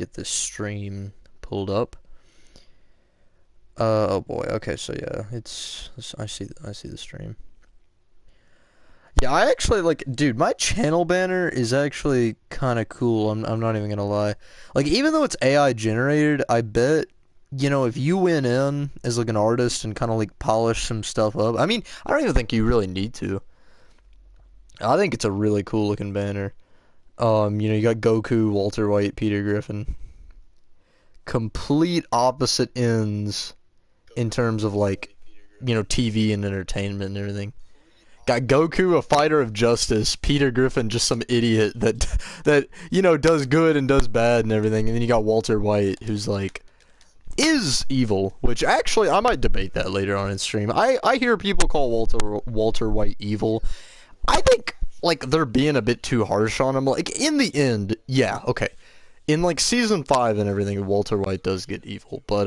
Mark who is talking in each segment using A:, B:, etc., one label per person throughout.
A: get this stream pulled up. Oh boy. Okay, so yeah, I see the stream. Yeah, I actually like, dude, my channel banner is actually kind of cool. I'm not even gonna lie. Like, even though it's AI generated, I bet, if you went in as like an artist and kind of like polish some stuff up. I mean, I don't even think you really need to. I think it's a really cool looking banner. You got Goku, Walter White, Peter Griffin. Complete opposite ends in terms of like, TV and entertainment and everything. Got Goku, a fighter of justice. Peter Griffin, just some idiot that does good and does bad and everything. And then you got Walter White, who's like is evil. Which actually, I might debate that later on in stream. I hear people call Walter White evil. I think like they're being a bit too harsh on him. Like in the end, yeah, okay. In like season 5 and everything, Walter White does get evil, but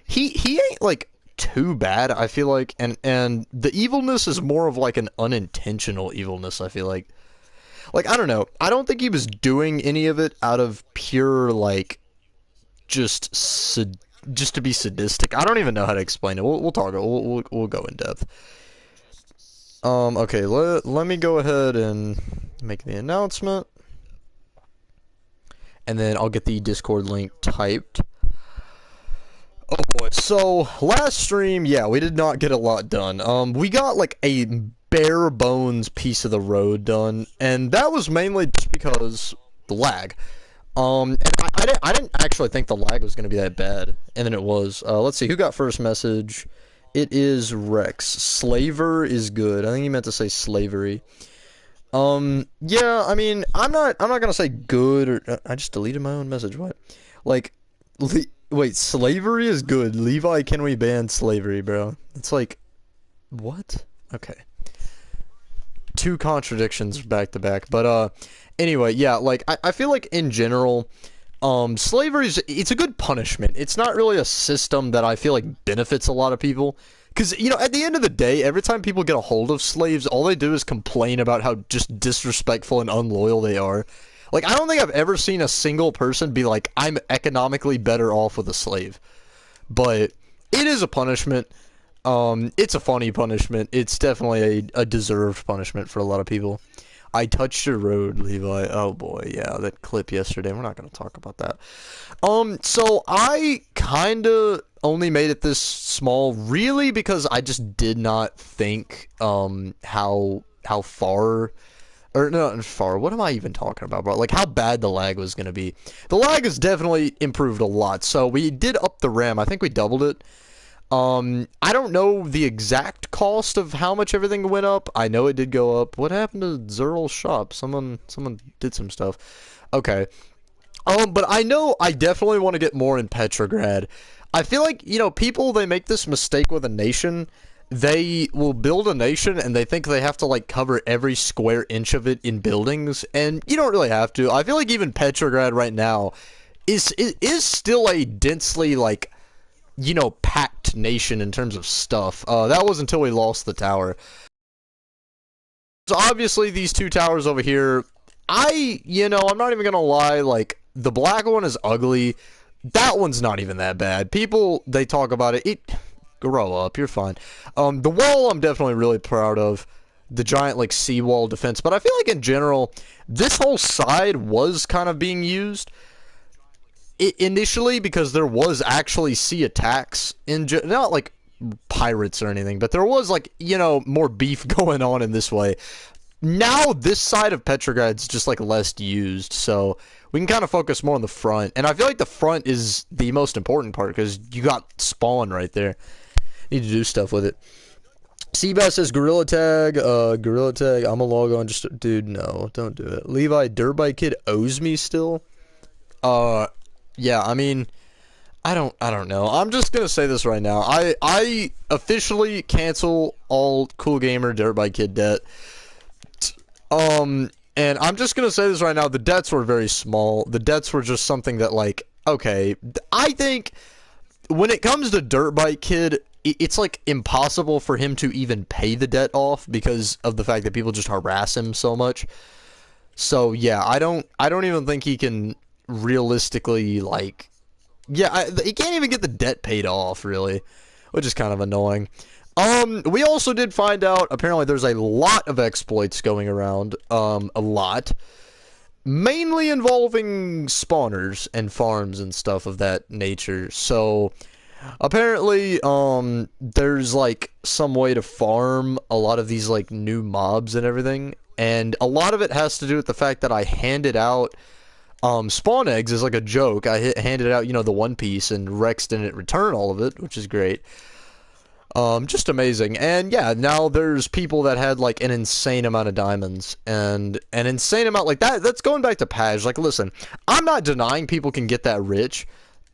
A: he ain't like too bad, I feel like, and the evilness is more of like an unintentional evilness, I feel like. Like, I don't know. I don't think he was doing any of it out of pure like just to be sadistic. I don't even know how to explain it. We'll talk. We'll go in depth. Okay, let me go ahead and make the announcement. And then I'll get the Discord link typed. Oh boy, so last stream, yeah, we did not get a lot done. We got like a bare bones piece of the road done, and that was mainly just because the lag. And I didn't actually think the lag was going to be that bad, and then it was. Let's see, who got first message? It is Rex. Slaver is good. I think he meant to say slavery. Yeah, I mean, I'm not gonna say good, or I just deleted my own message. What? Like, wait, slavery is good. Levi, can we ban slavery, bro? It's like, what? Okay. Two contradictions back to back, but anyway, yeah, like I feel like in general, slavery it's a good punishment. It's not really a system that I feel like benefits a lot of people. Because, at the end of the day, every time people get a hold of slaves, all they do is complain about how just disrespectful and unloyal they are. Like, I don't think I've ever seen a single person be like, I'm economically better off with a slave. But it is a punishment. It's a funny punishment. It's definitely a deserved punishment for a lot of people. I touched your road, Levi. Oh boy, yeah, that clip yesterday. We're not going to talk about that. So I kind of only made it this small, really, because I just did not think, how far, or not far, what am I even talking about, bro? Like, how bad the lag was going to be. The lag has definitely improved a lot, so we did up the RAM. I think we doubled it. I don't know the exact cost of how much everything went up. I know it did go up. What happened to Zerl's shop? Someone did some stuff. Okay. But I know I definitely want to get more in Petrograd. I feel like, people, they make this mistake with a nation. They will build a nation and they think they have to, like, cover every square inch of it in buildings, and you don't really have to. I feel like even Petrograd right now is still a densely, like, packed nation in terms of stuff. That was until we lost the tower. So obviously these two towers over here, I'm not even gonna lie, like, the black one is ugly. That one's not even that bad. People, they talk about it. Grow up, you're fine. The wall I'm definitely really proud of. The giant, like, seawall defense. But I feel like in general, this whole side was kind of being used initially, because there was actually sea attacks not like pirates or anything, but there was, like, more beef going on in this way. Now this side of Petrograd's just like less used, so we can kind of focus more on the front, and I feel like the front is the most important part because you got spawn right there. Need to do stuff with it. Seabass says gorilla tag, I'm a log on. Just, dude, no, don't do it. Levi, Dirt Kid owes me still. Yeah, I mean, I don't know. I'm just gonna say this right now. I officially cancel all Cool Gamer Dirt Kid debt. And I'm just gonna say this right now. The debts were very small. The debts were just something that, like, okay, I think when it comes to Dirt Kid, it's like impossible for him to even pay the debt off because of the fact that people just harass him so much. So yeah, I don't even think he can realistically, like, yeah, he can't even get the debt paid off, really, which is kind of annoying. We also did find out, apparently there's a lot of exploits going around, a lot, mainly involving spawners and farms and stuff of that nature. So, apparently, there's, like, some way to farm a lot of these, like, new mobs and everything, and a lot of it has to do with the fact that I handed out, spawn eggs as, like, a joke. I handed out, you know, the One Piece, and Rex didn't return all of it, which is great. Just amazing. And yeah, now there's people that had like an insane amount of diamonds and an insane amount like that. That's going back to Paj. Like, listen, I'm not denying people can get that rich,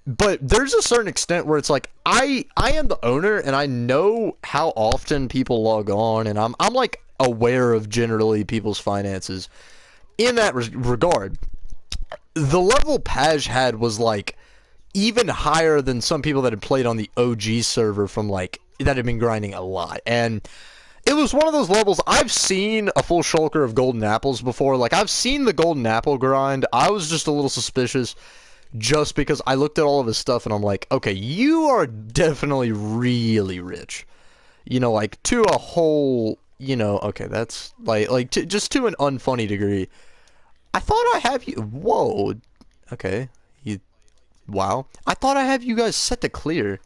A: but there's a certain extent where it's like I am the owner and I know how often people log on, and I'm like aware of generally people's finances in that regard. The level Paj had was like even higher than some people that had played on the OG server from like that had been grinding a lot. And it was one of those levels. I've seen a full shulker of golden apples before. Like, I've seen the golden apple grind. I was just a little suspicious just because I looked at all of his stuff and I'm like, okay, you are definitely really rich. You know, like to a whole, you know, okay, that's just to an unfunny degree. I thought I have you. Whoa. Okay. Wow. I thought I have you guys set to clear.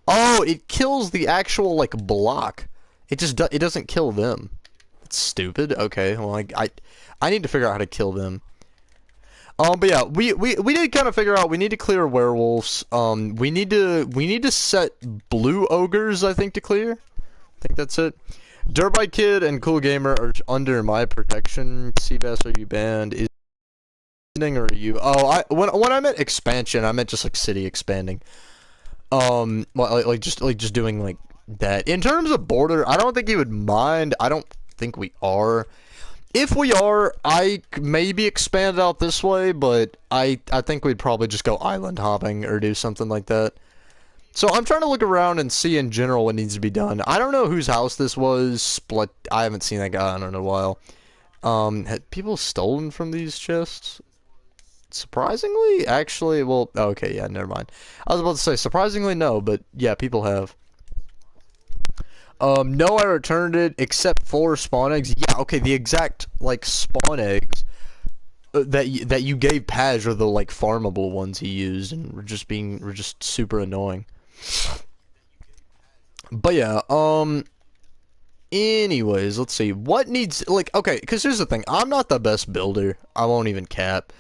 A: Oh, it kills the actual, like, block. It just it doesn't kill them. It's stupid. Okay, well, I need to figure out how to kill them. But yeah, we did kind of figure out we need to clear werewolves. We need to set blue ogres, I think, to clear. I think that's it. Dirbite Kid and Cool Gamer are under my protection. Seabass, are you banned? Is or are you? Oh, when I meant expansion, I meant just like city expanding. Well, like just doing like that. In terms of border, I don't think he would mind. I don't think we are. If we are, I maybe expand out this way, but I think we'd probably just go island hopping or do something like that. So I'm trying to look around and see in general what needs to be done. I don't know whose house this was. Split. I haven't seen that guy in a while. Had people stolen from these chests? Surprisingly, actually, well, okay, yeah, never mind. I was about to say, surprisingly, no, but yeah, people have. No, I returned it, except for spawn eggs. Yeah, okay, the exact, like, spawn eggs that you gave Paj are the, like, farmable ones he used, and were just super annoying. But yeah, anyways, let's see, what needs, like, okay, because here's the thing, I'm not the best builder, I won't even cap.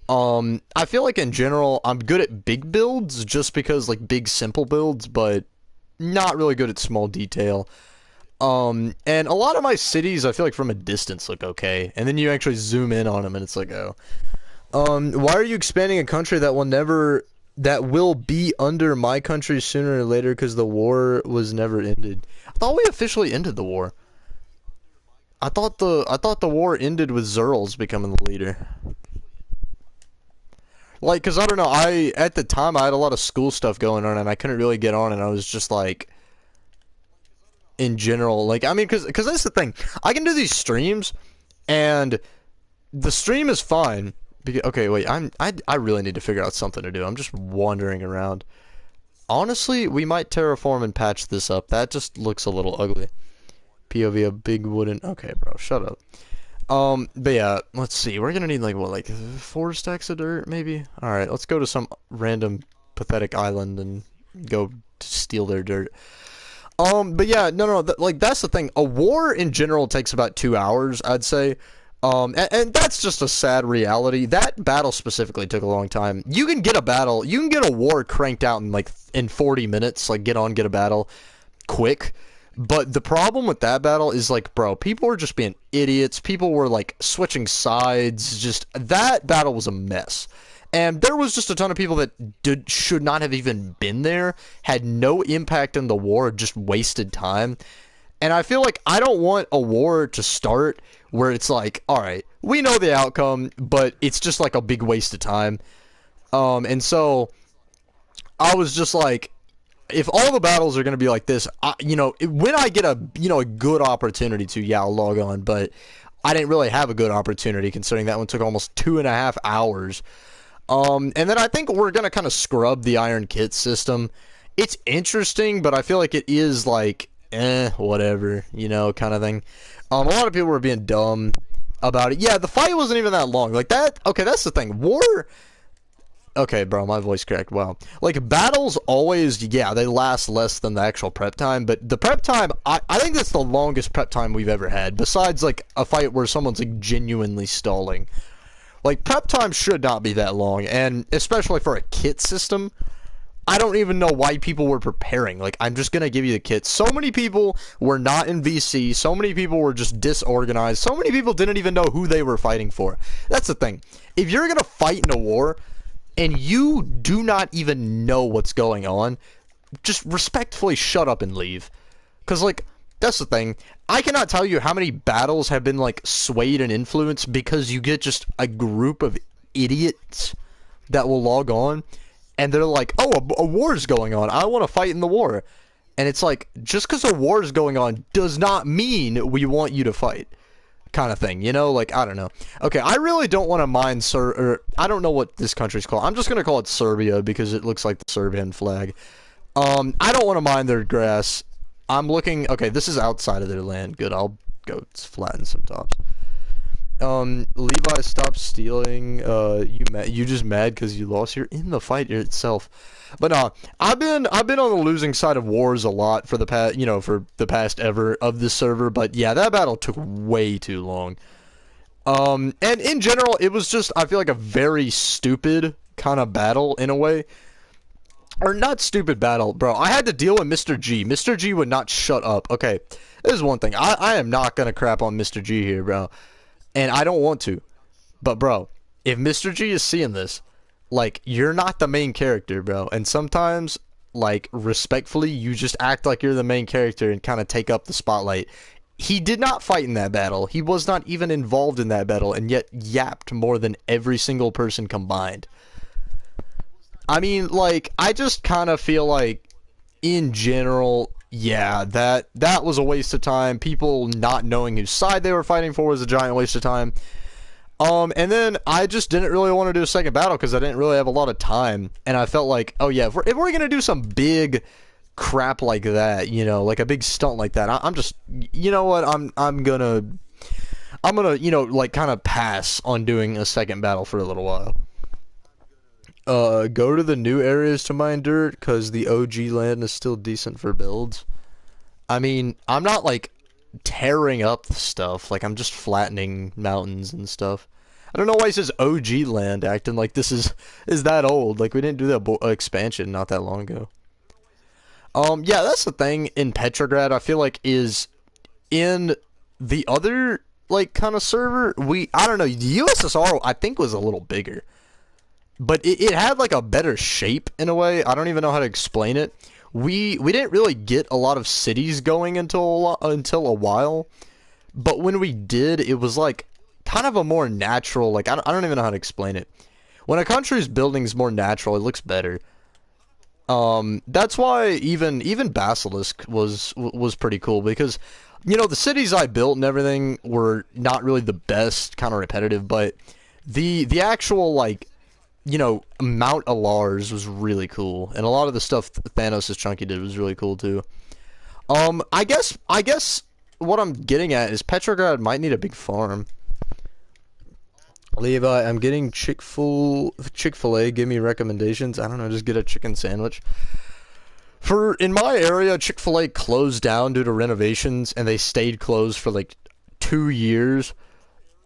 A: I feel like in general, I'm good at big builds, just because, like, big, simple builds, but not really good at small detail. And a lot of my cities, I feel like from a distance look okay, and then you actually zoom in on them, and it's like, oh. Why are you expanding a country that will be under my country sooner or later, because the war was never ended? I thought we officially ended the war. I thought the war ended with Zerls becoming the leader. Like, cause I don't know, at the time I had a lot of school stuff going on and I couldn't really get on, and I was just like, in general, like, I mean, cause that's the thing, I can do these streams, and the stream is fine, because, okay, wait, I really need to figure out something to do, I'm just wandering around. Honestly, we might terraform and patch this up, that just looks a little ugly. POV, a big wooden, okay bro, shut up. But yeah, let's see. We're gonna need like what, like 4 stacks of dirt, maybe? Alright, let's go to some random pathetic island and go to steal their dirt. But yeah, no, like that's the thing. A war in general takes about 2 hours, I'd say. And that's just a sad reality. That battle specifically took a long time. You can get a war cranked out in like in 40 minutes, like get a battle quick. But the problem with that battle is, like, bro, people were just being idiots. People were, like, switching sides. Just, that battle was a mess. And there was just a ton of people that should not have even been there, had no impact in the war, just wasted time. And I feel like I don't want a war to start where it's like, alright, we know the outcome, but it's just, like, a big waste of time. And so, I was just like, if all the battles are going to be like this, you know, when I get a good opportunity to, yeah, I'll log on, but I didn't really have a good opportunity considering that one took almost 2.5 hours. And then I think we're gonna kind of scrub the Iron Kit system. It's interesting, but I feel like it is like, whatever, kind of thing. A lot of people were being dumb about it. Yeah, the fight wasn't even that long. Like that. Okay, that's the thing. War. Okay, bro, my voice cracked. Wow. Like, battles always, yeah, they last less than the actual prep time, but the prep time, I think that's the longest prep time we've ever had, besides, like, a fight where someone's, like, genuinely stalling. Like, prep time should not be that long, and especially for a kit system, I don't even know why people were preparing. Like, I'm just gonna give you the kit. So many people were not in VC, so many people were just disorganized, so many people didn't even know who they were fighting for. That's the thing. If you're gonna fight in a war, and you do not even know what's going on, just respectfully shut up and leave. Because, like, that's the thing. I cannot tell you how many battles have been, like, swayed and influenced because you get just a group of idiots that will log on, and they're like, oh, a war's going on. I want to fight in the war. And it's like, just because a war is going on does not mean we want you to fight. Kind of thing, like, I don't know. Okay, I really don't want to mind I don't know what this country's called. I'm just gonna call it Serbia because it looks like the Serbian flag. I don't want to mind their grass. I'm looking. Okay, this is outside of their land. Good, I'll go flatten some tops. Levi, stop stealing. You just mad because you lost? You're in the fight itself. But I've been on the losing side of wars a lot for the past, for the past ever of this server. But yeah, that battle took way too long. And in general, it was just, I feel like, a very stupid kind of battle in a way. Or not stupid battle, bro. I had to deal with Mr. G. Mr. G would not shut up. Okay, this is one thing. I am not gonna crap on Mr. G here, bro. And I don't want to. But, bro, if Mr. G is seeing this, like, you're not the main character, bro. And sometimes, like, respectfully, you just act like you're the main character and kind of take up the spotlight. He did not fight in that battle. He was not even involved in that battle, and yet yapped more than every single person combined. I mean, like, I just kind of feel like, in general, yeah, that was a waste of time. People not knowing whose side they were fighting for was a giant waste of time. And then I just didn't really want to do a second battle because I didn't really have a lot of time. And I felt like, oh yeah, if we're gonna do some big crap like that, like a big stunt like that, I'm just, you know what, I'm gonna, like, kind of pass on doing a second battle for a little while. Go to the new areas to mine dirt because the OG land is still decent for builds. I mean, I'm not, like, tearing up the stuff. Like, I'm just flattening mountains and stuff. I don't know why he says OG land, acting like this is that old. Like, we didn't do that expansion not that long ago. Yeah, that's the thing in Petrograd, I feel like, is in the other, like, kind of server, I don't know, the USSR, I think, was a little bigger. But it had, like, a better shape, in a way. I don't even know how to explain it. We didn't really get a lot of cities going until a while. But when we did, it was, like, kind of a more natural, like, I don't even know how to explain it. When a country's building is more natural, it looks better. That's why even Basilisk was pretty cool, because, the cities I built and everything were not really the best, kind of repetitive, but the actual, like, Mount Alars was really cool, and a lot of the stuff Thanos' Chunky did was really cool too. I guess what I'm getting at is Petrograd might need a big farm. Levi, I'm getting Chick-fil-A. Give me recommendations. I don't know, just get a chicken sandwich. In my area, Chick-fil-A closed down due to renovations, and they stayed closed for like 2 years.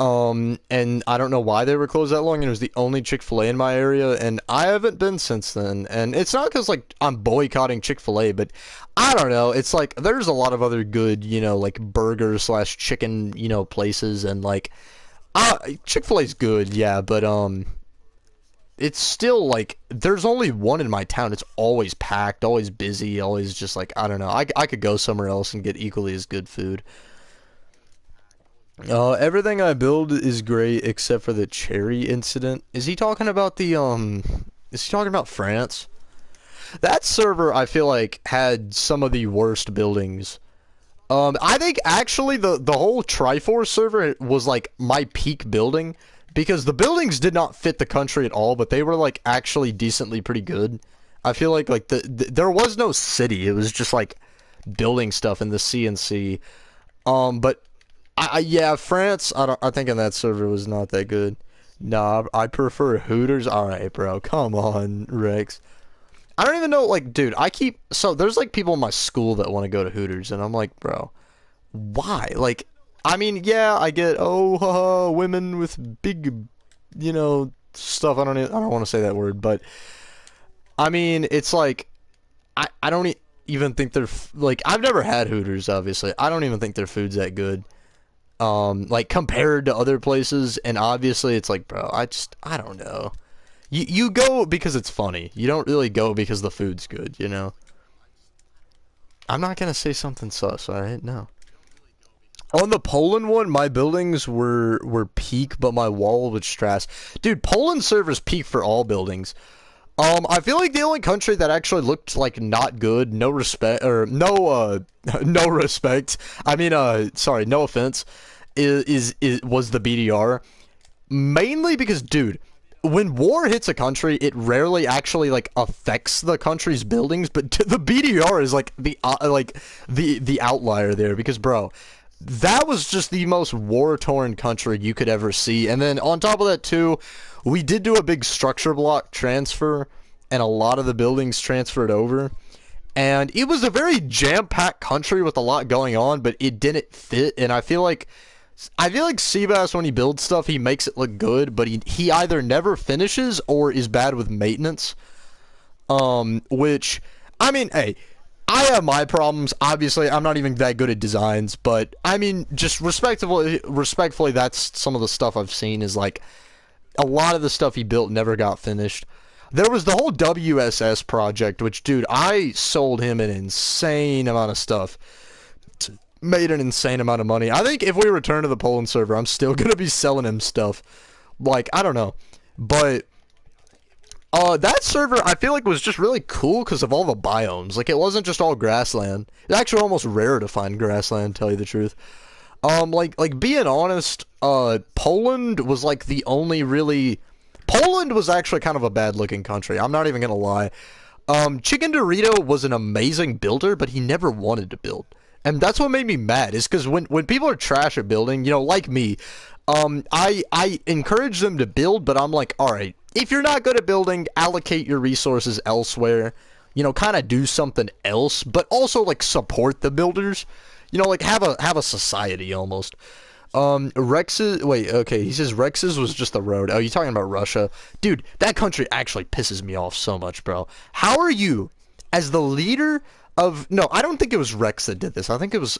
A: And I don't know why they were closed that long, and it was the only Chick-fil-A in my area, and I haven't been since then. And it's not because, like, I'm boycotting Chick-fil-A, but I don't know, it's like, there's a lot of other good, like, burger/chicken, places, and, like, Chick-fil-A's good, yeah, but, it's still, like, there's only one in my town. It's always packed, always busy, always just, like, I don't know, I could go somewhere else and get equally as good food. Everything I build is great except for the cherry incident. Is he talking about is he talking about France? That server, I feel like, had some of the worst buildings I think actually the whole Triforce server was like my peak building because the buildings did not fit the country at all, but they were like actually decently pretty good. I feel like there was no city; it was just like building stuff in the CNC. But yeah, France. I think in that server was not that good. Nah, I prefer Hooters. All right, bro. Come on, Rex. I don't even know, like, dude, so there's, like, people in my school that want to go to Hooters, and I'm like, bro, why? Like, I mean, yeah, I get, oh, haha, women with big, stuff, I don't want to say that word, but, I mean, it's like, I don't even think like, I've never had Hooters, obviously, I don't even think their food's that good, like, compared to other places, and obviously, it's like, bro, I don't know. You go because it's funny. You don't really go because the food's good, you know? I'm not gonna say something sus, alright? No. On the Poland one, my buildings were peak, but my wall was trash. Dude, Poland servers peak for all buildings. I feel like the only country that actually looked like not good, no respect, or no, no respect. I mean, sorry, no offense, was the BDR. Mainly because, dude, when war hits a country, it rarely actually like affects the country's buildings, but the BDR is like the outlier there because, bro, that was just the most war-torn country you could ever see. And then on top of that too, we did do a big structure block transfer, and a lot of the buildings transferred over. And it was a very jam-packed country with a lot going on, but it didn't fit. And I feel like Seabass, when he builds stuff, he makes it look good, but he either never finishes or is bad with maintenance. Which, I mean, hey, I have my problems. Obviously, I'm not even that good at designs, but, I mean, just respectfully, that's some of the stuff I've seen is, like, a lot of the stuff he built never got finished. There was the whole WSS project, which, dude, I sold him an insane amount of stuff. Made an insane amount of money. I think if we return to the Poland server, I'm still gonna be selling him stuff. Like, I don't know. But, that server, I feel like, was just really cool because of all the biomes. Like, it wasn't just all grassland. It's actually almost rare to find grassland, to tell you the truth. Like being honest, Poland was, like, the only really... Poland was actually kind of a bad-looking country. I'm not even gonna lie. Chicken Dorito was an amazing builder, but he never wanted to build. And that's what made me mad, is because when people are trash at building, like me, I encourage them to build, but I'm like, alright, if you're not good at building, allocate your resources elsewhere, kind of do something else, but also, like, support the builders, like, have a society, almost. Rex's, wait, okay, he says Rex's was just the road. Oh, you talking about Russia? Dude, that country actually pisses me off so much, bro. How are you, as the leader... No, I don't think it was Rex that did this. I think it was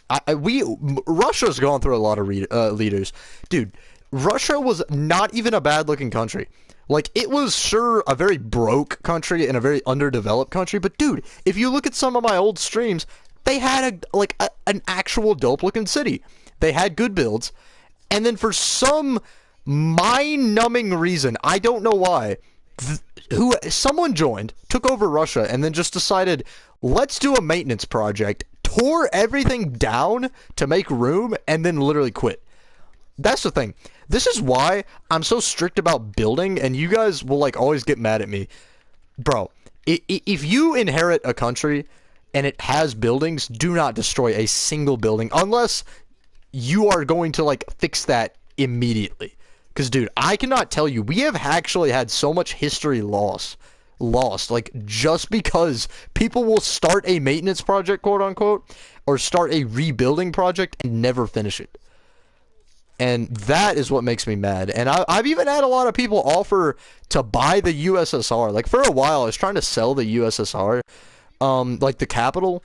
A: Russia's gone through a lot of leaders. Dude, Russia was not even a bad-looking country. Like, it was sure a very broke country and a very underdeveloped country, but dude, if you look at some of my old streams, they had an actual dope-looking city. They had good builds, and then for some mind-numbing reason, I don't know why, someone joined, took over Russia, and then just decided, let's do a maintenance project, tore everything down to make room, and then literally quit. That's the thing. This is why I'm so strict about building, and you guys will, like, always get mad at me. Bro, if you inherit a country and it has buildings, do not destroy a single building unless you are going to, like, fix that immediately. Because, dude, I cannot tell you, we have actually had so much history lost, like, just because people will start a maintenance project, quote unquote, or start a rebuilding project and never finish it. And that is what makes me mad. And I've even had a lot of people offer to buy the USSR. Like, for a while, I was trying to sell the USSR, like the capital,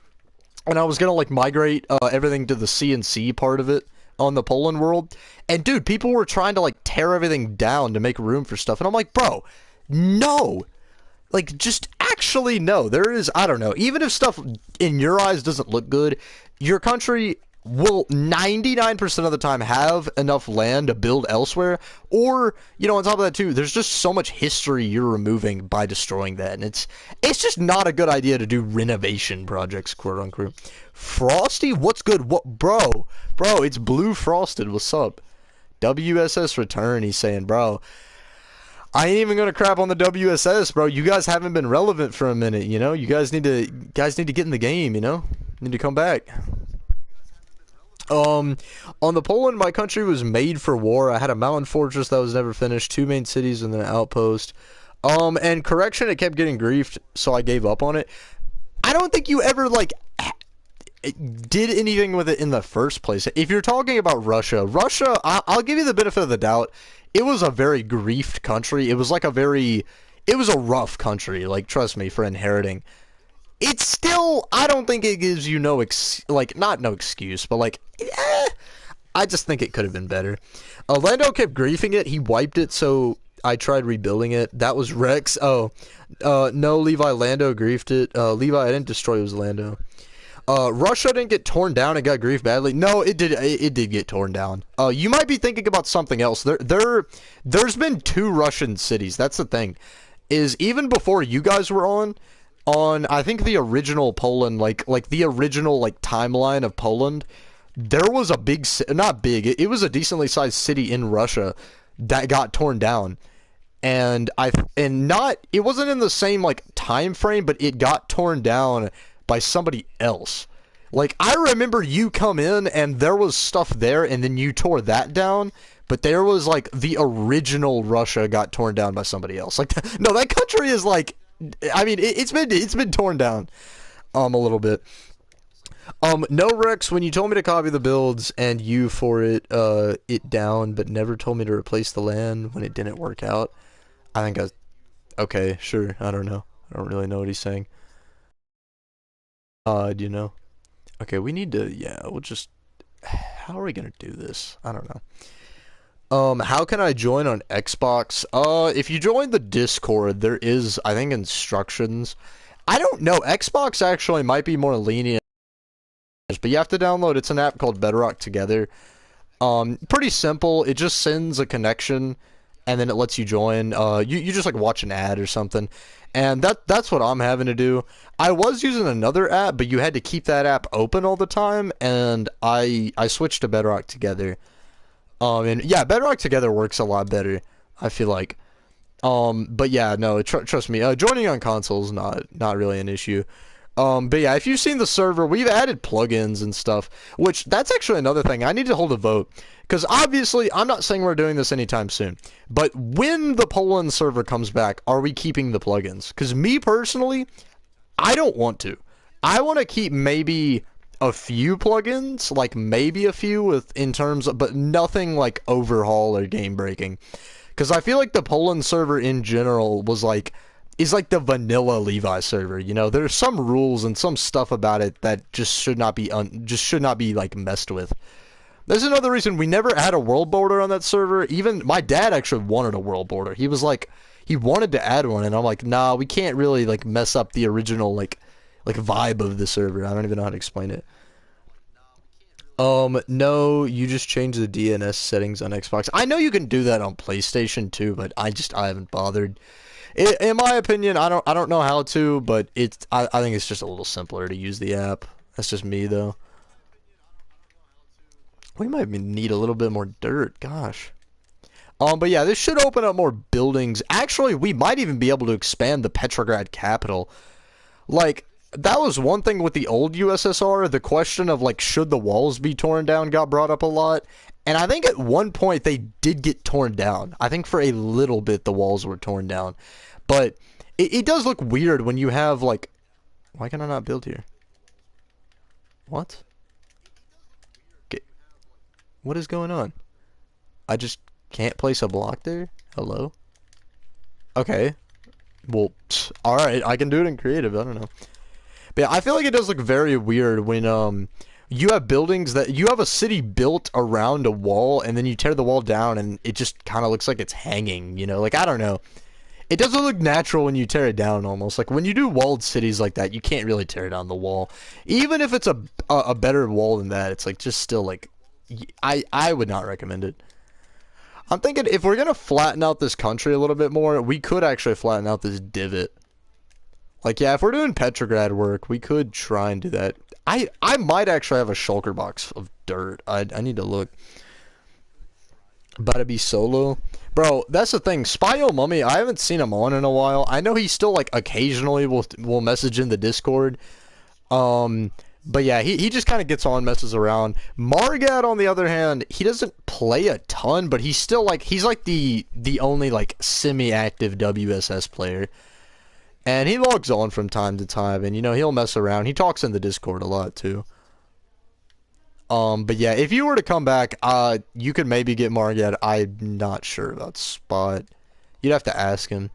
A: and I was gonna, like, migrate everything to the CNC part of it on the Poland world. And, dude, people were trying to, like, tear everything down to make room for stuff. And I'm like, bro, no. Like, just actually no. There is, I don't know, even if stuff in your eyes doesn't look good, your country will 99% of the time have enough land to build elsewhere, or, you know, on top of that too, there's just so much history you're removing by destroying that, and it's just not a good idea to do renovation projects, quote unquote. Frosty, what's good? What, bro, it's Blue Frosted, what's up? WSS return, he's saying, bro, I ain't even gonna crap on the WSS, bro. You guys haven't been relevant for a minute, you know. You guys need to get in the game, you know. Need to come back. On the Poland, my country was made for war. I had a mountain fortress that was never finished, 2 main cities, and then an outpost. And correction, it kept getting griefed, so I gave up on it. I don't think you ever like did anything with it in the first place. If you're talking about Russia, I'll give you the benefit of the doubt. It was a very griefed country. It was like it was a rough country. Like, trust me, for inheriting. It's still, I don't think it gives you not no excuse, but like, I just think it could have been better. Lando kept griefing it. He wiped it, so I tried rebuilding it. That was Rex. Oh, no, Levi, Lando griefed it. Levi, I didn't destroy it, was Lando. Russia didn't get torn down and got griefed badly. No, it did. It did get torn down. You might be thinking about something else. There's been 2 Russian cities. That's the thing. Is even before you guys were on I think the original Poland, like the original like timeline of Poland, there was a big, not big, it was a decently sized city in Russia that got torn down, and it wasn't in the same like time frame, but it got torn down by somebody else. Like, I remember you come in and there was stuff there, and then you tore that down. But there was like the original Russia got torn down by somebody else. Like, no, that country is like, I mean, it's been torn down, a little bit. No, Rex, when you told me to copy the builds and you for it down, but never told me to replace the land when it didn't work out. I think okay, sure, I don't know. I don't really know what he's saying. Do you know? Okay, we need to, yeah, we'll just, how are we gonna do this? I don't know. How can I join on Xbox? If you join the Discord, there is, I think, instructions. I don't know, Xbox actually might be more lenient, but you have to download, it's an app called Bedrock Together. Pretty simple, it just sends a connection, and then it lets you join. You just, like, watch an ad or something, and that's what I'm having to do. I was using another app, but you had to keep that app open all the time, and I switched to Bedrock Together. And yeah, Bedrock Together works a lot better, I feel like. But yeah, no, trust me, joining on console is not really an issue. But yeah, if you've seen the server, we've added plugins and stuff, which that's actually another thing. I need to hold a vote, because obviously, I'm not saying we're doing this anytime soon, but when the Poland server comes back, are we keeping the plugins? Because me personally, I don't want to. I want to keep maybe a few plugins, like maybe a few in terms of, but nothing like overhaul or game breaking. Because I feel like the Poland server in general is like the vanilla Levi server. You know, there's some rules and some stuff about it that just should not be like messed with. There's another reason we never had a world border on that server. Even my dad actually wanted a world border. He was like, he wanted to add one, and I'm like, nah, we can't really like mess up the original like vibe of the server. I don't even know how to explain it. No, you just change the DNS settings on Xbox. I know you can do that on PlayStation too, but I haven't bothered. In my opinion, I don't know how to, but I think it's just a little simpler to use the app. That's just me though. We might need a little bit more dirt, gosh. But yeah, this should open up more buildings. Actually, we might even be able to expand the Petrograd capital. Like, that was one thing with the old USSR, the question of, like, should the walls be torn down got brought up a lot. And I think at one point they did get torn down. I think for a little bit the walls were torn down. But it does look weird when you have, like... Why can I not build here? What? Okay. What is going on? I just can't place a block there? Hello? Okay. Well, alright, I can do it in creative, I don't know. But yeah, I feel like it does look very weird when, you have buildings that, you have a city built around a wall, and then you tear the wall down, and it just kind of looks like it's hanging, you know? Like, I don't know. It doesn't look natural when you tear it down almost. Like when you do walled cities like that, you can't really tear down the wall. Even if it's a better wall than that, it's like just still like I would not recommend it. I'm thinking if we're gonna flatten out this country a little bit more, we could actually flatten out this divot. Like yeah, if we're doing Petrograd work, we could try and do that. I might actually have a shulker box of dirt. I need to look. About to be solo. Bro, that's the thing. Spyo Mummy, I haven't seen him on in a while. I know he still like occasionally will message in the Discord. But yeah, he just kind of gets on, messes around. Margad, on the other hand, he doesn't play a ton, but he's still like he's like the only like semi-active WSS player. And he logs on from time to time, and you know, he'll mess around. He talks in the Discord a lot too. But yeah, if you were to come back, you could maybe get Margad. I'm not sure about Spot. You'd have to ask him.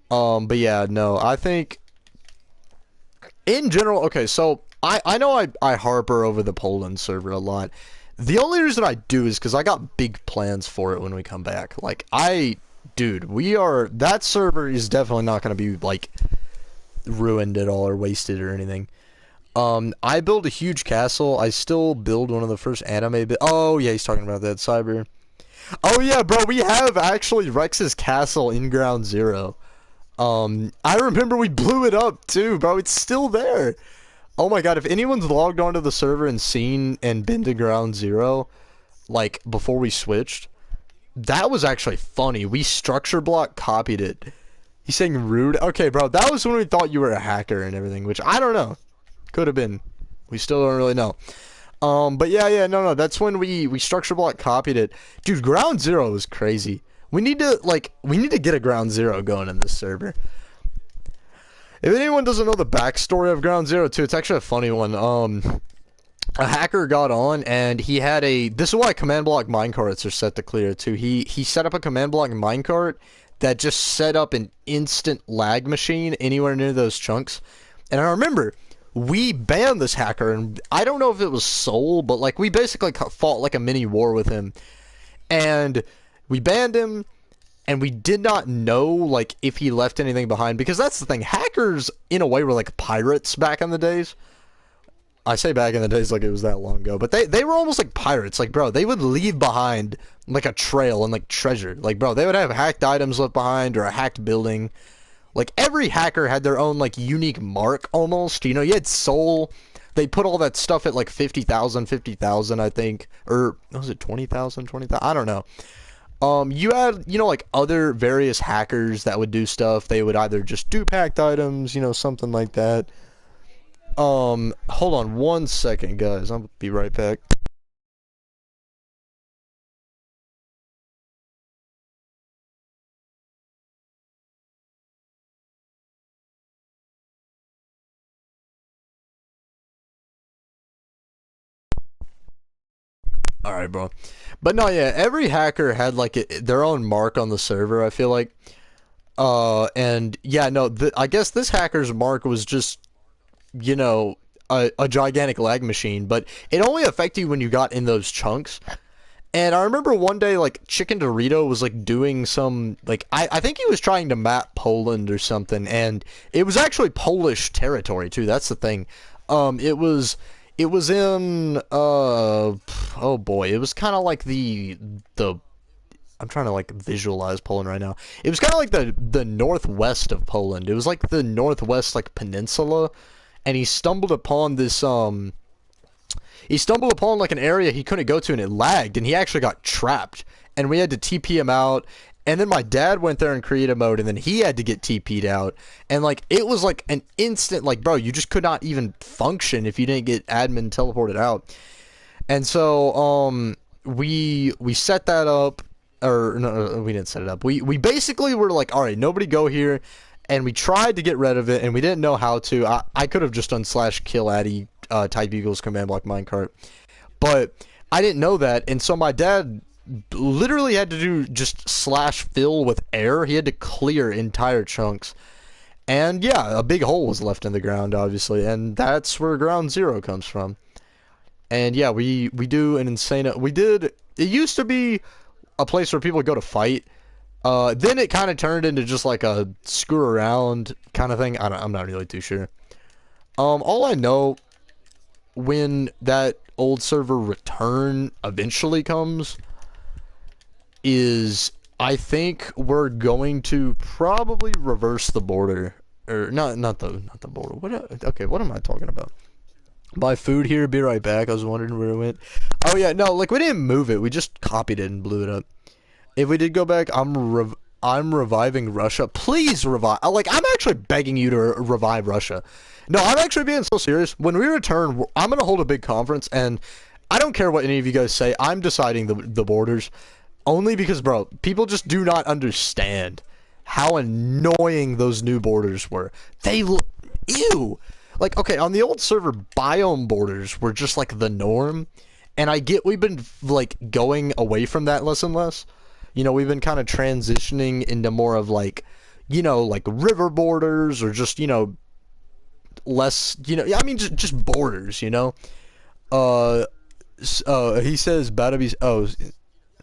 A: But yeah, no, I think in general, okay, so I know I harper over the Poland server a lot. The only reason I do is because I got big plans for it when we come back. Like, dude, that server is definitely not going to be, like, ruined at all or wasted or anything. I built a huge castle. I still build one of the first anime oh, yeah, he's talking about that, Cyber. Oh, yeah, bro, we have actually Rex's castle in Ground Zero. I remember we blew it up, too, bro. It's still there. Oh, my God, if anyone's logged onto the server and seen and been to Ground Zero, like, before we switched, that was actually funny. We structure block copied it. He's saying rude. Okay, bro, that was when we thought you were a hacker and everything, which I don't know. Could have been. We still don't really know. But yeah, no, that's when we structure block copied it. Dude, Ground Zero was crazy. We need to get a Ground Zero going in this server. If anyone doesn't know the backstory of Ground Zero too, it's actually a funny one. A hacker got on and he had this is why command block minecarts are set to clear too. He set up a command block minecart that just set up an instant lag machine anywhere near those chunks. And I remember we banned this hacker, and I don't know if it was Soul, but like we basically fought like a mini war with him, and we banned him, and we did not know like if he left anything behind, because that's the thing. Hackers in a way were like pirates back in the days. I say back in the days like it was that long ago, but they were almost like pirates. Like, bro, they would leave behind like a trail and like treasure. Like, bro, they would have hacked items left behind or a hacked building. Like, every hacker had their own, like, unique mark, almost. You know, you had Soul. They put all that stuff at, like, 50,000, I think. Or, was it 20,000, 20,000? I don't know. You had, you know, like, other various hackers that would do stuff. They would either just do packed items, you know, something like that. Hold on one second, guys. I'll be right back. Alright, bro. But no, yeah, every hacker had like their own mark on the server, I feel like. And yeah, no, I guess this hacker's mark was just, you know, a gigantic lag machine, but it only affected you when you got in those chunks. And I remember one day, like, Chicken Dorito was, like, doing some, like, I think he was trying to map Poland or something, and it was actually Polish territory, too, that's the thing. It was in, oh boy, it was kind of like I'm trying to, like, visualize Poland right now. It was kind of like the northwest of Poland. It was like the northwest, like, peninsula, and he stumbled upon this, like an area he couldn't go to, and it lagged, and he actually got trapped, and we had to TP him out. And then my dad went there in creative mode, and then he had to get TP'd out. And, like, it was, like, an instant, like, bro, you just could not even function if you didn't get admin teleported out. And so, we set that up, or, no, we didn't set it up. We basically were like, alright, nobody go here, and we tried to get rid of it, and we didn't know how to. I could have just done /kill Addy, type equals command block minecart. But I didn't know that, and so my dad literally had to do just /fill with air. He had to clear entire chunks. And yeah, a big hole was left in the ground, obviously, and that's where Ground Zero comes from. And yeah, we do an insane... it used to be a place where people would go to fight, Then it kind of turned into just like a screw around kind of thing. I'm not really too sure. All I know, when that old server return eventually comes, is I think we're going to probably reverse the border, or not the border. Okay, what am I talking about? Buy food here, be right back. I was wondering where it went. Oh yeah, no, like we didn't move it. We just copied it and blew it up. If we did go back, I'm reviving Russia. Please revive. Like, I'm actually begging you to revive Russia. No, I'm actually being so serious. When we return, I'm gonna hold a big conference, and I don't care what any of you guys say. I'm deciding the borders, only because, bro, people just do not understand how annoying those new borders were. They ew. Like, okay, on the old server, biome borders were just like the norm, and I get we've been like going away from that less and less. You know, we've been kind of transitioning into more of like, you know, like river borders, or just, you know, less, you know, I mean, just borders, you know. He says Badaby's,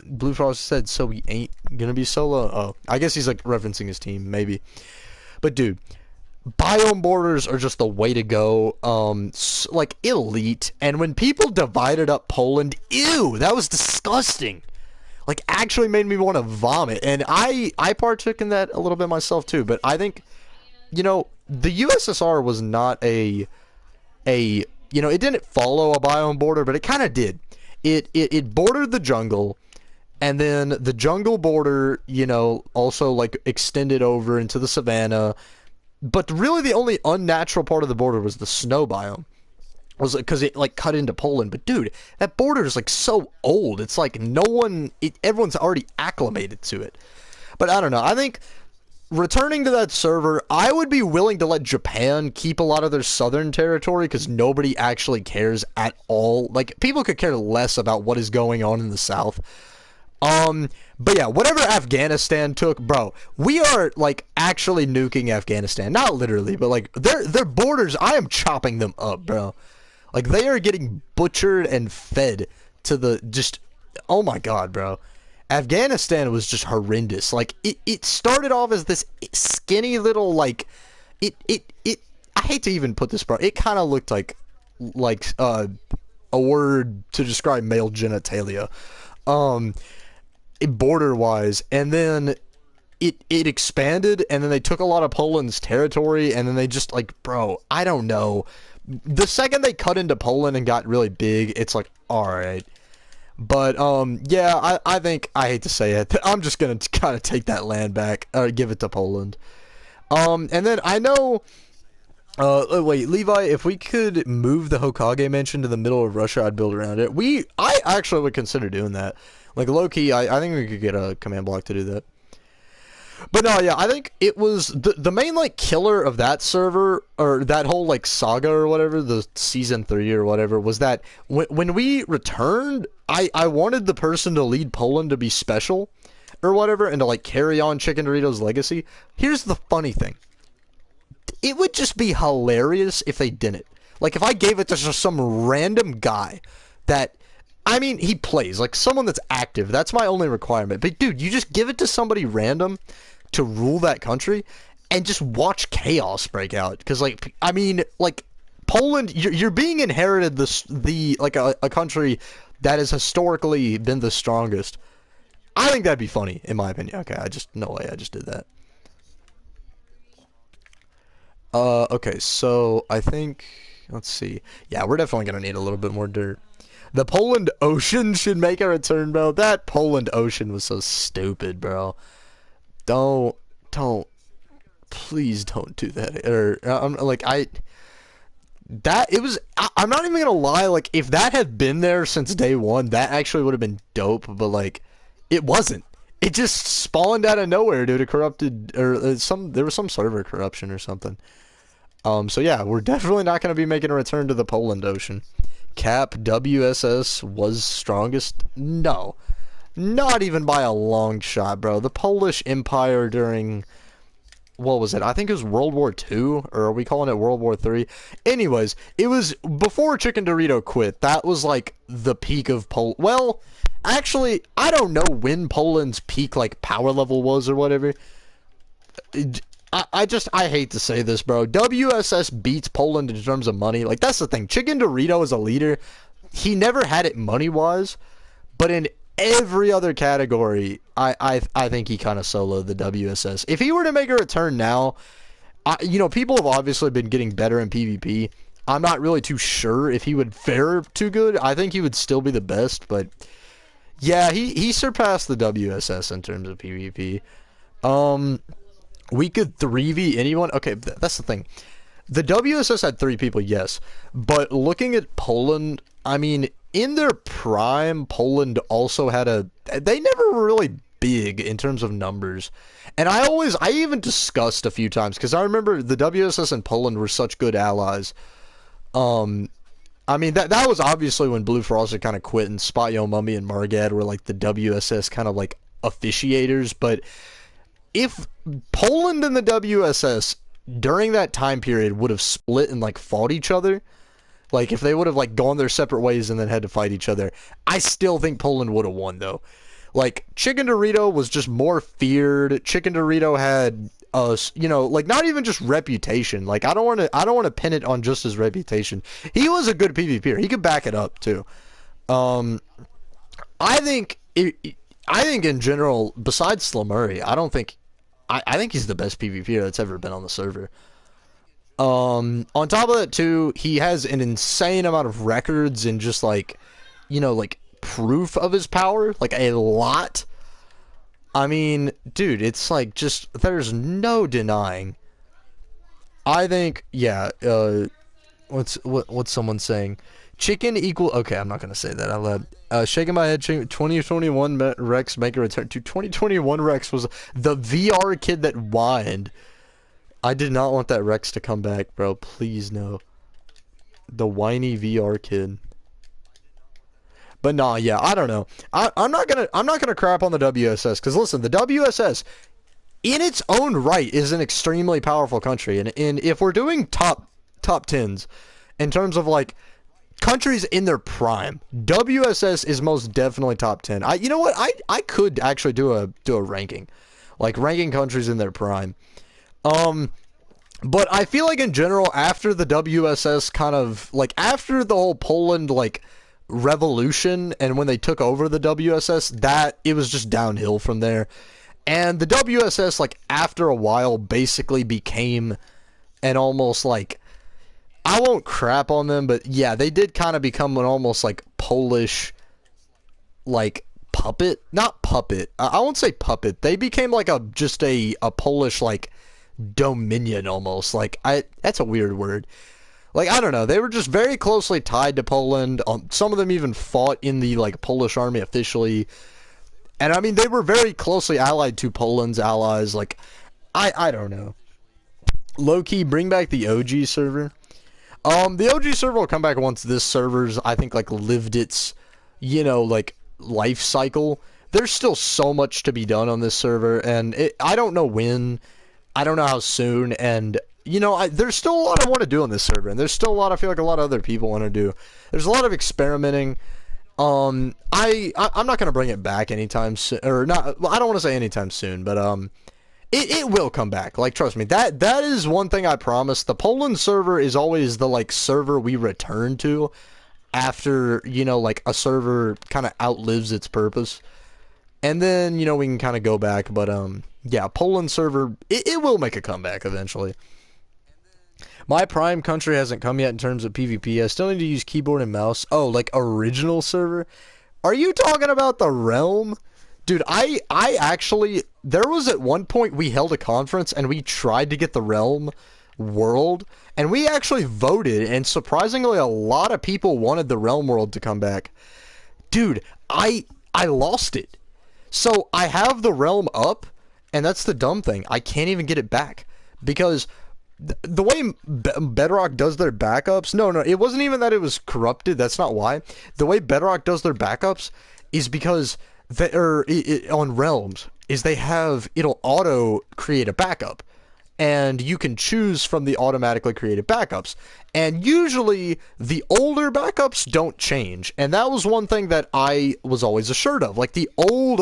A: Blue Frost said, so we ain't gonna be solo. Oh, I guess he's like referencing his team, maybe. But dude, biome borders are just the way to go. Like elite. And when people divided up Poland, ew, that was disgusting. Like, actually made me want to vomit. And I partook in that a little bit myself too. But I think, you know, the USSR was not you know, it didn't follow a biome border, but it kind of did. It bordered the jungle, and then the jungle border, you know, also like extended over into the savannah. But really the only unnatural part of the border was the snow biome. Was because it like cut into Poland. But dude, that border is like so old. It's like everyone's already acclimated to it. But I don't know. I think returning to that server, I would be willing to let Japan keep a lot of their southern territory, because nobody actually cares at all. Like, people could care less about what is going on in the south. But yeah, whatever Afghanistan took, bro, we are like actually nuking Afghanistan. Not literally, but like their borders, I am chopping them up, bro. Like, they are getting butchered and fed to the just, oh my god, bro. Afghanistan was just horrendous. Like, it started off as this skinny little, like, I hate to even put this, bro. It kind of looked like a word to describe male genitalia. Border-wise, and then it expanded, and then they took a lot of Poland's territory, and then they just, like, bro, I don't know. The second they cut into Poland and got really big, it's like, alright. But, yeah, I think, I hate to say it, I'm just gonna kind of take that land back, or give it to Poland. And then I know, wait, Levi, if we could move the Hokage mansion to the middle of Russia, I'd build around it. I actually would consider doing that. Like, low-key, I think we could get a command block to do that. But no, yeah, I think it was the main, like, killer of that server, or that whole, like, saga or whatever, the season 3 or whatever, was that when we returned, I wanted the person to lead Poland to be special or whatever, and to, like, carry on Chicken Doritos' legacy. Here's the funny thing. It would just be hilarious if they didn't. Like, if I gave it to just some random guy that, I mean, he plays, like, someone that's active. That's my only requirement. But, dude, you just give it to somebody random to rule that country and just watch chaos break out. Because, like, I mean, like, Poland, you're being inherited a country that has historically been the strongest. I think that'd be funny, in my opinion. Okay, no way, I just did that. Okay, so I think, let's see. Yeah, we're definitely gonna need a little bit more dirt. The Poland Ocean should make a return, bro. That Poland Ocean was so stupid, bro. Don't, please don't do that. Or, I'm not even gonna lie, like, if that had been there since day one, that actually would have been dope, but, like, it wasn't. It just spawned out of nowhere due to corrupted, or there was some server corruption or something. So yeah, we're definitely not going to be making a return to the Poland Ocean. Cap WSS was strongest? No. Not even by a long shot, bro. The Polish Empire during what was it? I think it was World War II, or are we calling it World War III? Anyways, it was before Chicken Dorito quit. That was like the peak of Poland. Well, actually, I don't know when Poland's peak like power level was or whatever. I hate to say this, bro. WSS beats Poland in terms of money. Like, that's the thing. Chicken Dorito as a leader, he never had it money-wise, but in every other category, I think he kind of soloed the WSS. If he were to make a return now, people have obviously been getting better in PvP. I'm not really too sure if he would fare too good. I think he would still be the best, but yeah, he surpassed the WSS in terms of PvP. We could 3v anyone. Okay, that's the thing. The WSS had 3 people, yes. But looking at Poland, I mean, in their prime, Poland also had they never were really big in terms of numbers. And I even discussed a few times, because I remember the WSS and Poland were such good allies. I mean, that was obviously when Blue Frosted kind of quit, and Spot Yo Mummy and Margad were like the WSS kind of like officiators, but if Poland and the WSS during that time period would have split and like fought each other, like if they would have like gone their separate ways and then had to fight each other, I still think Poland would have won though. Like, Chicken Dorito was just more feared. Chicken Dorito had like not even just reputation. Like, I don't want to pin it on just his reputation. He was a good PvPer. He could back it up too. I think in general, besides Slamurray, I think he's the best PvPer that's ever been on the server. On top of that too, he has an insane amount of records and just like, like proof of his power, like a lot. I mean, dude, it's like just there's no denying. I think, yeah. What's someone saying? Chicken equal. Okay, I'm not gonna say that out loud. Shaking my head. 2021 Rex make a return to 2021. Rex was the VR kid that whined. I did not want that Rex to come back, bro. Please no. The whiny VR kid. But nah, yeah, I don't know. I'm not gonna crap on the WSS, because listen, the WSS in its own right is an extremely powerful country, and if we're doing top 10s in terms of like countries in their prime, WSS is most definitely top 10. You know what? I could actually do a ranking, like ranking countries in their prime. But I feel like in general, after the WSS kind of like after the whole Poland like revolution and when they took over the WSS, that it was just downhill from there. And the WSS like after a while basically became an almost like, I won't crap on them, but yeah, they did kind of become an almost like Polish, like puppet, not puppet. I won't say puppet. They became like just a Polish like dominion almost. Like that's a weird word. Like, I don't know. They were just very closely tied to Poland. Some of them even fought in the like Polish army officially. And I mean, they were very closely allied to Poland's allies. Like, I don't know. Low key, bring back the OG server. The OG server will come back once this server's, I think, like, lived its, like, life cycle. There's still so much to be done on this server, and I don't know when, I don't know how soon, and, there's still a lot I want to do on this server, and there's still a lot I feel like a lot of other people want to do. There's a lot of experimenting. I'm not going to bring it back anytime soon, or not, well, I don't want to say anytime soon, but, It will come back. Like, trust me. That is one thing I promise. The Poland server is always the, like, server we return to after, like, a server kind of outlives its purpose. And then, we can kind of go back. But, yeah, Poland server, it will make a comeback eventually. My prime country hasn't come yet in terms of PvP. I still need to use keyboard and mouse. Oh, like, original server? Are you talking about the Realm? Dude, I actually, there was at one point we held a conference and we tried to get the Realm world, and we actually voted, and surprisingly a lot of people wanted the Realm world to come back. Dude, I lost it. So I have the Realm up, and that's the dumb thing. I can't even get it back, because the way Bedrock does their backups, no, it wasn't even that it was corrupted, that's not why. The way Bedrock does their backups is because on Realms is it'll auto create a backup, and you can choose from the automatically created backups. And usually the older backups don't change. And that was one thing that I was always assured of. Like the old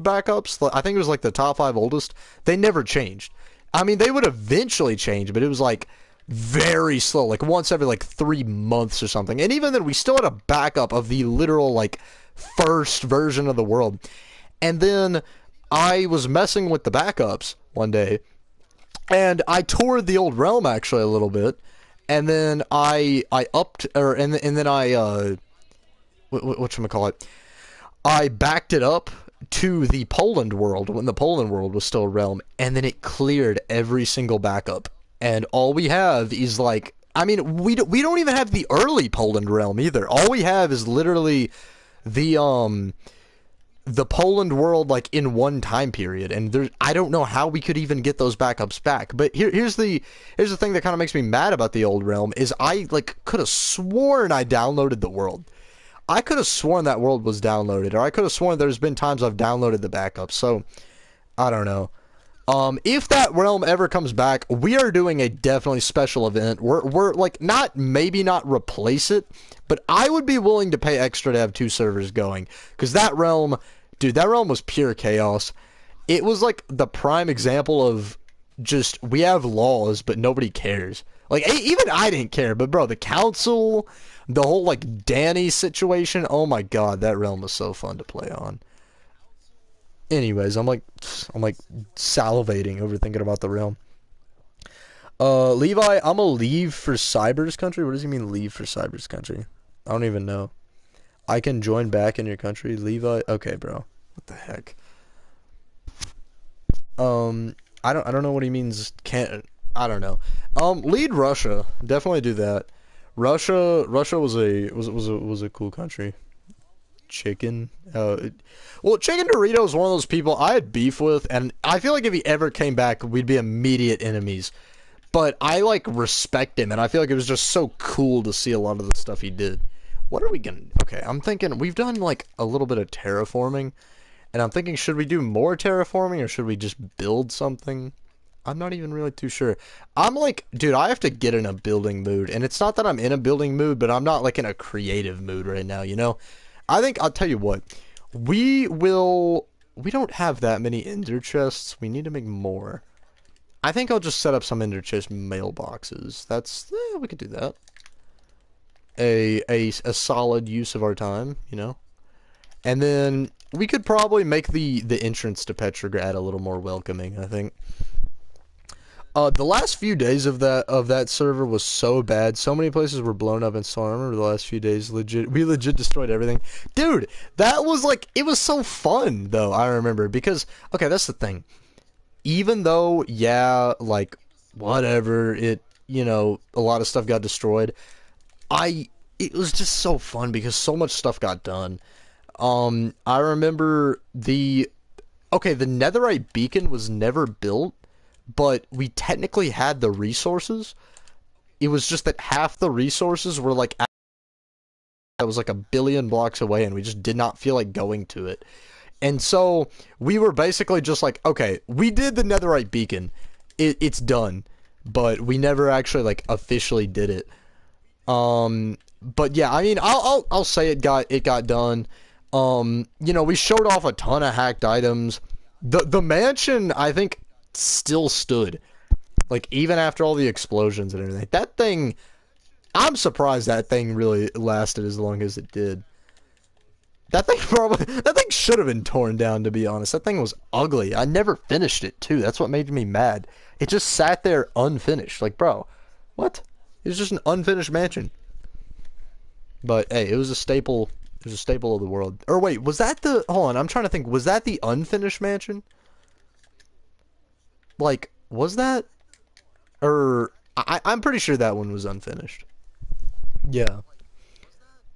A: backups, I think it was like the top 5 oldest, they never changed. I mean, they would eventually change, but it was like very slow, like once every like 3 months or something. And even then, we still had a backup of the literal like first version of the world. And then I was messing with the backups one day, and I toured the old realm actually a little bit, and then I upped, or and then I whatchamacallit, I backed it up to the Poland world when the Poland world was still a realm, and then it cleared every single backup, and all we have is like, I mean, we don't even have the early Poland realm either. All we have is literally the Poland world like in one time period, and there's, I don't know how we could even get those backups back. But here's the thing that kind of makes me mad about the old realm is I like could have sworn I downloaded the world. I could have sworn that world was downloaded, or I could have sworn there's been times I've downloaded the backups. So I don't know. If that realm ever comes back, we are doing a definitely special event. We're like maybe not replace it, but I would be willing to pay extra to have 2 servers going, because that realm, dude, that realm was pure chaos. It was like the prime example of just, we have laws, but nobody cares. Like, even I didn't care, but bro, the council, the whole like Danny situation, oh my god, that realm was so fun to play on. Anyways, I'm like salivating over thinking about the realm. Levi, I'm gonna leave for Cyber's country. What does he mean, leave for Cyber's country? I don't even know. I can join back in your country, Levi. Okay, bro. What the heck? I don't know what he means. I don't know. Lead Russia. Definitely do that. Russia was a cool country. Chicken. Well, Chicken Dorito is one of those people I had beef with, and I feel like if he ever came back, we'd be immediate enemies. But I like respect him, and I feel like it was just so cool to see a lot of the stuff he did. What are we gonna? Okay, I'm thinking we've done like a little bit of terraforming, and I'm thinking, should we do more terraforming or should we just build something? I'm not even really too sure. I'm like, dude, I have to get in a building mood, and it's not that I'm in a building mood, but I'm not like in a creative mood right now, you know? I think, I'll tell you what, we don't have that many ender chests. We need to make more. I think I'll just set up some ender chest mailboxes. We could do that. A solid use of our time, you know? And then we could probably make the entrance to Petrograd a little more welcoming, I think. The last few days of that server was so bad. So many places were blown up and so I remember the last few days we legit destroyed everything. Dude, that was like, it was so fun though, I remember, because okay, that's the thing. Even though, yeah, like whatever, it, you know, a lot of stuff got destroyed. It was just so fun because so much stuff got done. I remember the netherite beacon was never built, but we technically had the resources. It was just that half the resources were like, that was like 1 billion blocks away, and we just did not feel like going to it. And so we were basically just like, okay, we did the netherite beacon, it's done, but we never actually like officially did it. But yeah, I mean, I'll say it got done. You know, we showed off a ton of hacked items. The mansion, I think, still stood, like even after all the explosions and everything. That thing, I'm surprised that thing really lasted as long as it did. That thing should have been torn down, to be honest. That thing was ugly. I never finished it too. That's what made me mad. It just sat there unfinished. Like, bro, what? It was just an unfinished mansion. But hey, it was a staple. It was a staple of the world. Or wait, was that the? Hold on, I'm trying to think. Was that the unfinished mansion? Like, was that? Or I'm pretty sure that one was unfinished. Yeah.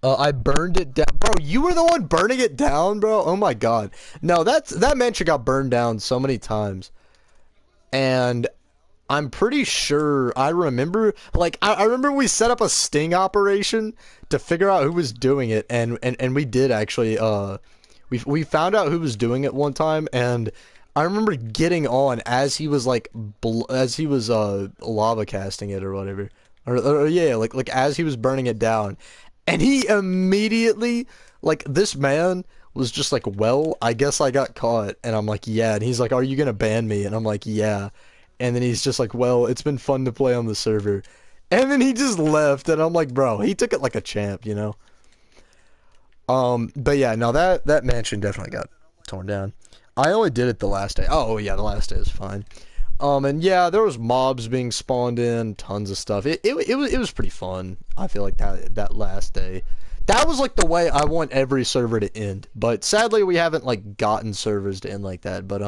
A: I burned it down. Bro, you were the one burning it down, bro? Oh my god. No, that mansion got burned down so many times. And I'm pretty sure I remember, like, I remember we set up a sting operation to figure out who was doing it, and we did actually, we found out who was doing it one time, and I remember getting on as he was like as he was lava casting it or whatever, or yeah, like as he was burning it down, and he immediately like this man was just like, well, I guess I got caught, and I'm like, yeah, and he's like, are you gonna ban me? And I'm like, yeah, and then he's just like, well, it's been fun to play on the server, and then he just left, and I'm like, bro, he took it like a champ, you know. But yeah, no, that mansion definitely got torn down. I only did it the last day. Oh yeah, the last day is fine. And yeah, there was mobs being spawned in, tons of stuff. It was pretty fun. I feel like that last day, that was like the way I want every server to end. But sadly, we haven't like gotten servers to end like that. But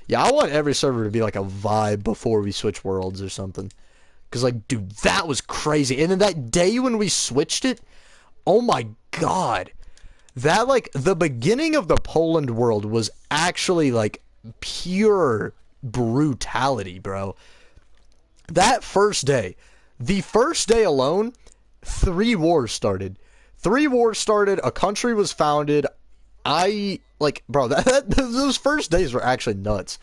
A: yeah, I want every server to be like a vibe before we switch worlds or something. Cause like, dude, that was crazy. And then that day when we switched it, oh my god. That, like, the beginning of the Poland world was actually, like, pure brutality, bro. That first day, the first day alone, 3 wars started. 3 wars started, a country was founded. Like, bro, those first days were actually nuts.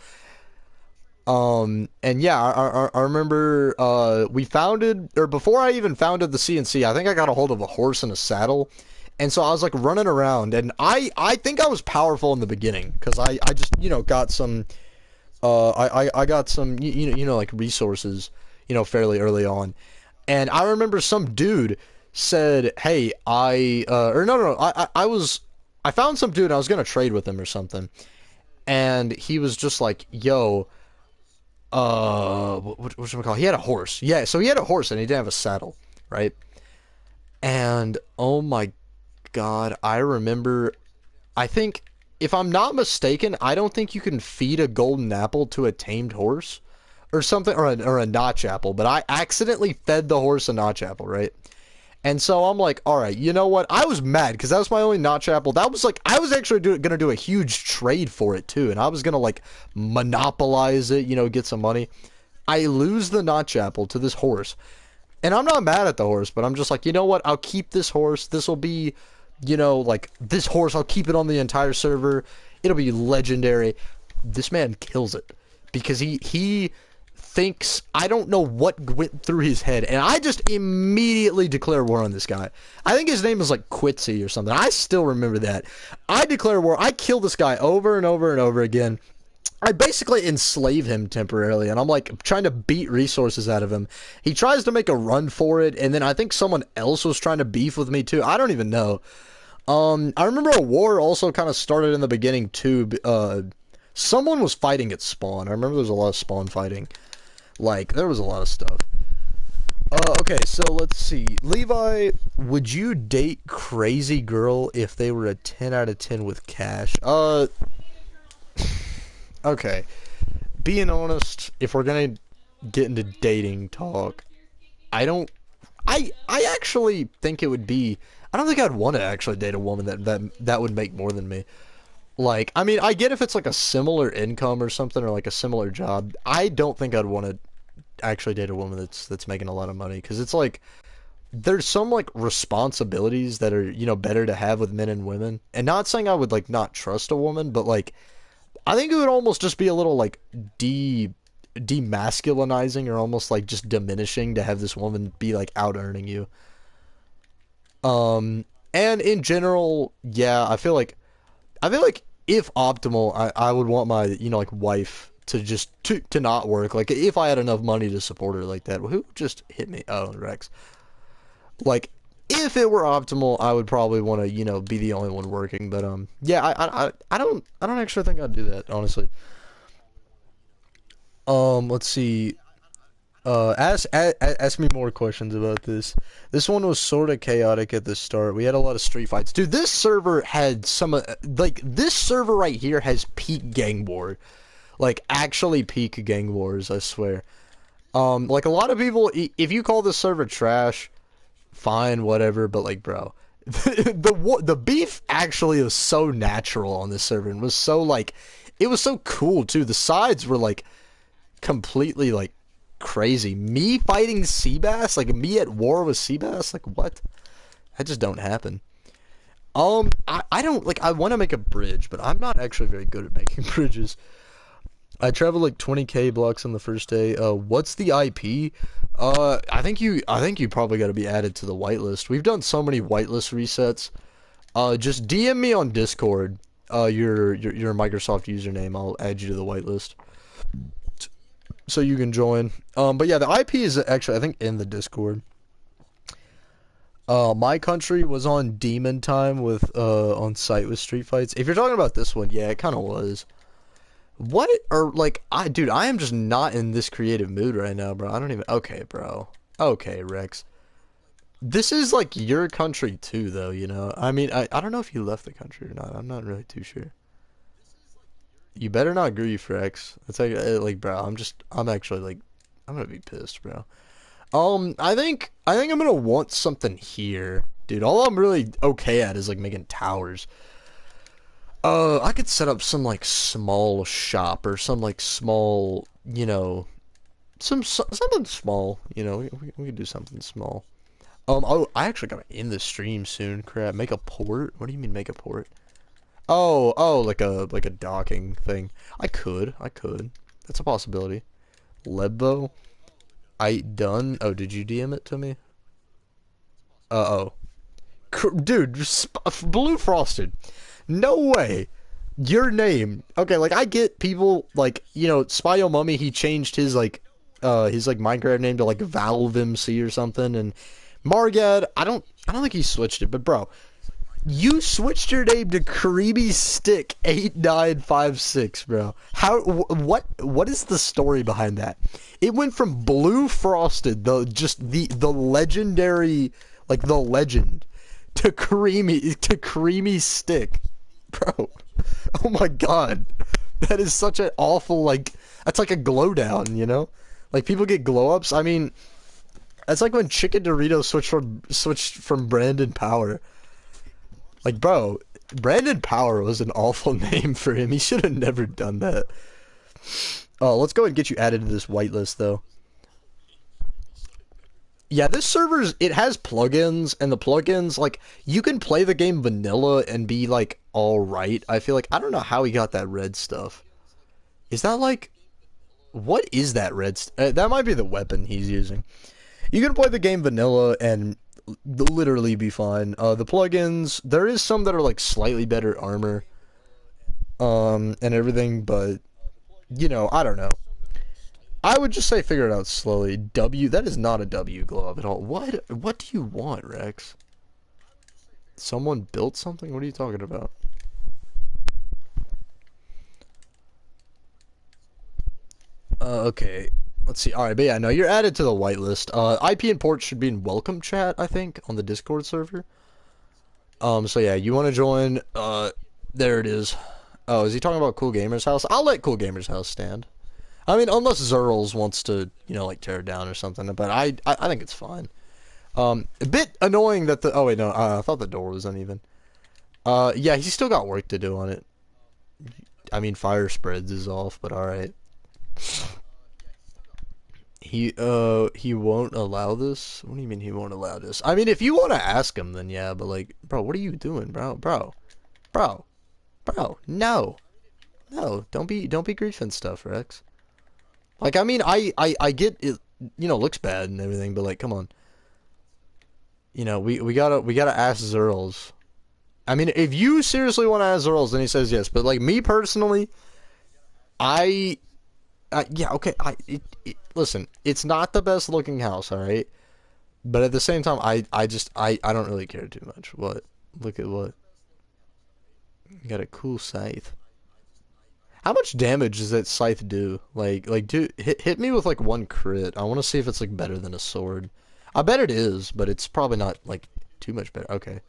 A: And yeah, I remember, we founded, or before I even founded the CNC, I think I got a hold of a horse and a saddle. And so I was like running around, and I think I was powerful in the beginning, because I just, you know, got some, I got some, like resources, fairly early on. And I remember some dude said, hey, or no, I found some dude, and I was going to trade with him or something. And he was just like, yo, what should we call it? He had a horse. Yeah, so he had a horse, and he didn't have a saddle, right? And, oh my god, I remember, I think, if I'm not mistaken, I don't think you can feed a golden apple to a tamed horse or something, or a notch apple, but I accidentally fed the horse a notch apple, right? And so I'm like, all right, you know what? I was mad because that was my only notch apple. That was like, I was actually gonna do a huge trade for it too, and I was gonna like monopolize it, get some money. I lose the notch apple to this horse, and I'm not mad at the horse, but I'm just like, you know what? I'll keep this horse. This will be, like, this horse, I'll keep it on the entire server. It'll be legendary. This man kills it because he thinks, I don't know what went through his head, and I just immediately declare war on this guy. I think his name is like Quitzy or something. I still remember that. I declare war. I kill this guy over and over and over again. I basically enslave him temporarily, and I'm like trying to beat resources out of him. He tries to make a run for it, and then I think someone else was trying to beef with me too. I don't even know. I remember a war also kind of started in the beginning too. Someone was fighting at spawn. I remember there was a lot of spawn fighting. Like, there was a lot of stuff. Okay, so let's see. Levi, would you date crazy girl if they were a 10 out of 10 with cash? Okay. Being honest, if we're gonna get into dating talk, I actually think it would be, I don't think I'd want to actually date a woman that would make more than me. Like, I mean, I get if it's like a similar income or something, or like a similar job. I don't think I'd want to actually date a woman that's making a lot of money, because it's like there's some like responsibilities that are, better to have with men and women. And not saying I would like not trust a woman, but like I think it would almost just be a little like demasculinizing, or almost like just diminishing to have this woman be like out earning you. And in general, yeah, I feel like if optimal, I would want my, like, wife to just to not work. Like, if I had enough money to support her like that. Who just hit me? Oh, Rex. Like, if it were optimal, I would probably want to, be the only one working. But yeah, I don't actually think I'd do that, honestly. Let's see. Ask me more questions about this. This one was sort of chaotic at the start. We had a lot of street fights. Dude, this server had like, this server right here has peak gang war. Like, actually peak gang wars, I swear. Like, a lot of people, if you call this server trash, fine, whatever, but like, bro, the beef actually was so natural on this server, and was so, like, it was so cool, too. The sides were, like, completely, like, crazy. Me fighting Seabass, like me at war with Seabass, like what? That just don't happen. I don't, like, I want to make a bridge, but I'm not actually very good at making bridges. I traveled like 20K blocks on the first day. What's the IP? I think you probably got to be added to the whitelist. We've done so many whitelist resets. Just DM me on Discord. Your Microsoft username. I'll add you to the whitelist so you can join. But yeah, the IP is actually I think in the Discord. My country was on Demon Time with on site with Street Fights. If you're talking about this one, yeah, it kind of was. What or like dude, I am just not in this creative mood right now, bro. I don't even. Okay, bro. Okay, Rex. This is like your country too, though. You know. I mean, I don't know if you left the country or not. I'm not really too sure. You better not grief, Rex. It's like, bro. I'm actually like, I'm gonna be pissed, bro. I think I'm gonna want something here, dude. All I'm really okay at is like making towers. I could set up some like small shop or some like small, something small. We could do something small. Oh, I actually gotta end the stream soon. Crap, make a port? What do you mean make a port? Oh, like a docking thing. I could. That's a possibility. Lebbo, I done. Oh, did you DM it to me? Oh, dude, blue frosted. No way. Your name. Okay, like I get people like, Spio Mummy, he changed his like Minecraft name to like Valve MC or something, and Margad, I don't think he switched it, but bro, you switched your name to Creamy Stick 8956, bro. What is the story behind that? It went from Blue Frosted, the legendary, like the legend, to Creamy Stick. Bro, oh my god. That is such an awful, like, that's like a glow down, you know? Like, people get glow ups. I mean, that's like when Chicken Dorito switched from Brandon Power. Like, bro, Brandon Power was an awful name for him. He should have never done that. Oh, let's go ahead and get you added to this whitelist, though. Yeah, this it has plugins, and the plugins, like, you can play the game vanilla and be, like, alright. I feel like, I don't know how he got that red stuff. Is that, like, what is that that might be the weapon he's using. You can play the game vanilla and literally be fine. The plugins, there is some that are, like, slightly better armor, and everything, but, I don't know. I would just say figure it out slowly. That is not a W glove at all. What do you want, Rex? Someone built something? What are you talking about? Okay. Let's see. Alright, but yeah, no, you're added to the whitelist. IP and port should be in welcome chat, I think, on the Discord server. So yeah, you want to join, there it is. Oh, is he talking about Cool Gamer's house? I'll let Cool Gamer's house stand. I mean, unless Zerls wants to, like, tear it down or something, but I think it's fine. A bit annoying that oh wait, no, I thought the door was uneven. Yeah, he's still got work to do on it. I mean, fire spreads is off, but alright. He won't allow this? What do you mean he won't allow this? I mean, if you want to ask him, then yeah, but like, bro, what are you doing, bro? Bro, no. No, don't be griefing stuff, Rex. Like, I mean, I get it, looks bad and everything, but like, come on. We gotta ask Zerls. I mean, if you seriously want to ask Zerls, then he says yes. But like me personally, yeah, okay. Listen, it's not the best looking house, all right. But at the same time, I don't really care too much. What? Look at what. You got a cool scythe. How much damage does that scythe do? Like, dude, hit me with like one crit. I want to see if it's like better than a sword. I bet it is, but it's probably not like too much better. Okay.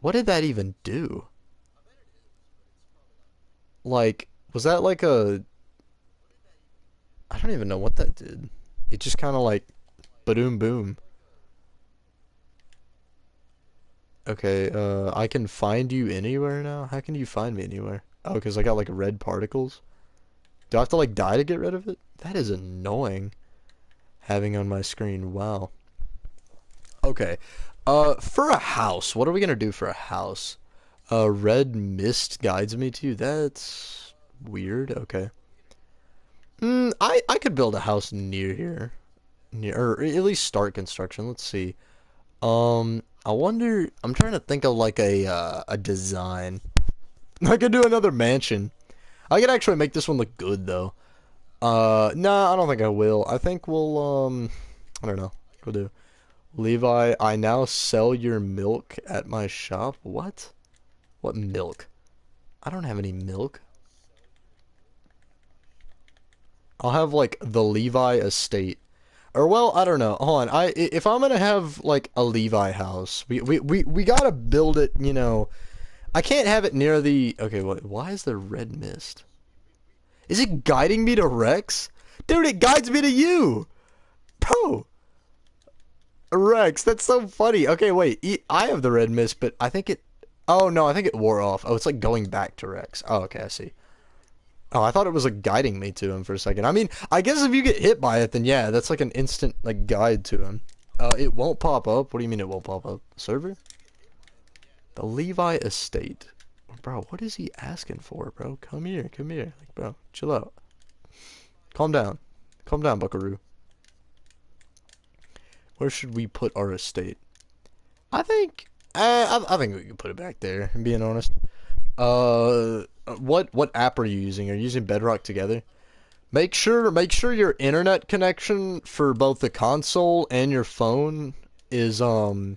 A: What did that even do? Like, was that like a? I don't even know what that did. It just kind of like, boom boom. Okay, I can find you anywhere now? How can you find me anywhere? Oh, because I got like red particles? Do I have to like die to get rid of it? That is annoying. Having on my screen, wow. Okay, for a house, what are we gonna do for a house? Red mist guides me to you? That's weird, okay. I could build a house near here, or at least start construction. Let's see. I wonder. I'm trying to think of like a design. I could do another mansion. I could actually make this one look good though. Nah, I don't think I will. I think we'll I don't know. We'll do. Levi, I now sell your milk at my shop. What? What milk? I don't have any milk. I'll have like the Levi estate. Or well, I don't know. Hold on. If I'm gonna have like a Levi house, we gotta build it, you know. I can't have it near the okay, what why is there red mist? Is it guiding me to Rex? Dude, it guides me to you! Bro! Rex, that's so funny. Okay, wait. I have the red mist, but I think it oh no, I think it wore off. Oh, it's like going back to Rex. Oh, okay, I see. Oh, I thought it was like guiding me to him for a second. I mean, I guess if you get hit by it, then yeah, that's like an instant like guide to him. It won't pop up. What do you mean it won't pop up? Server? The Levi estate. Bro, what is he asking for, bro? Come here, come here. Like, bro, chill out. Calm down. Calm down, Buckaroo. Where should we put our estate? I think, I think we can put it back there, I'm being honest. What app are you using? Are you using Bedrock together? Make sure your internet connection for both the console and your phone is the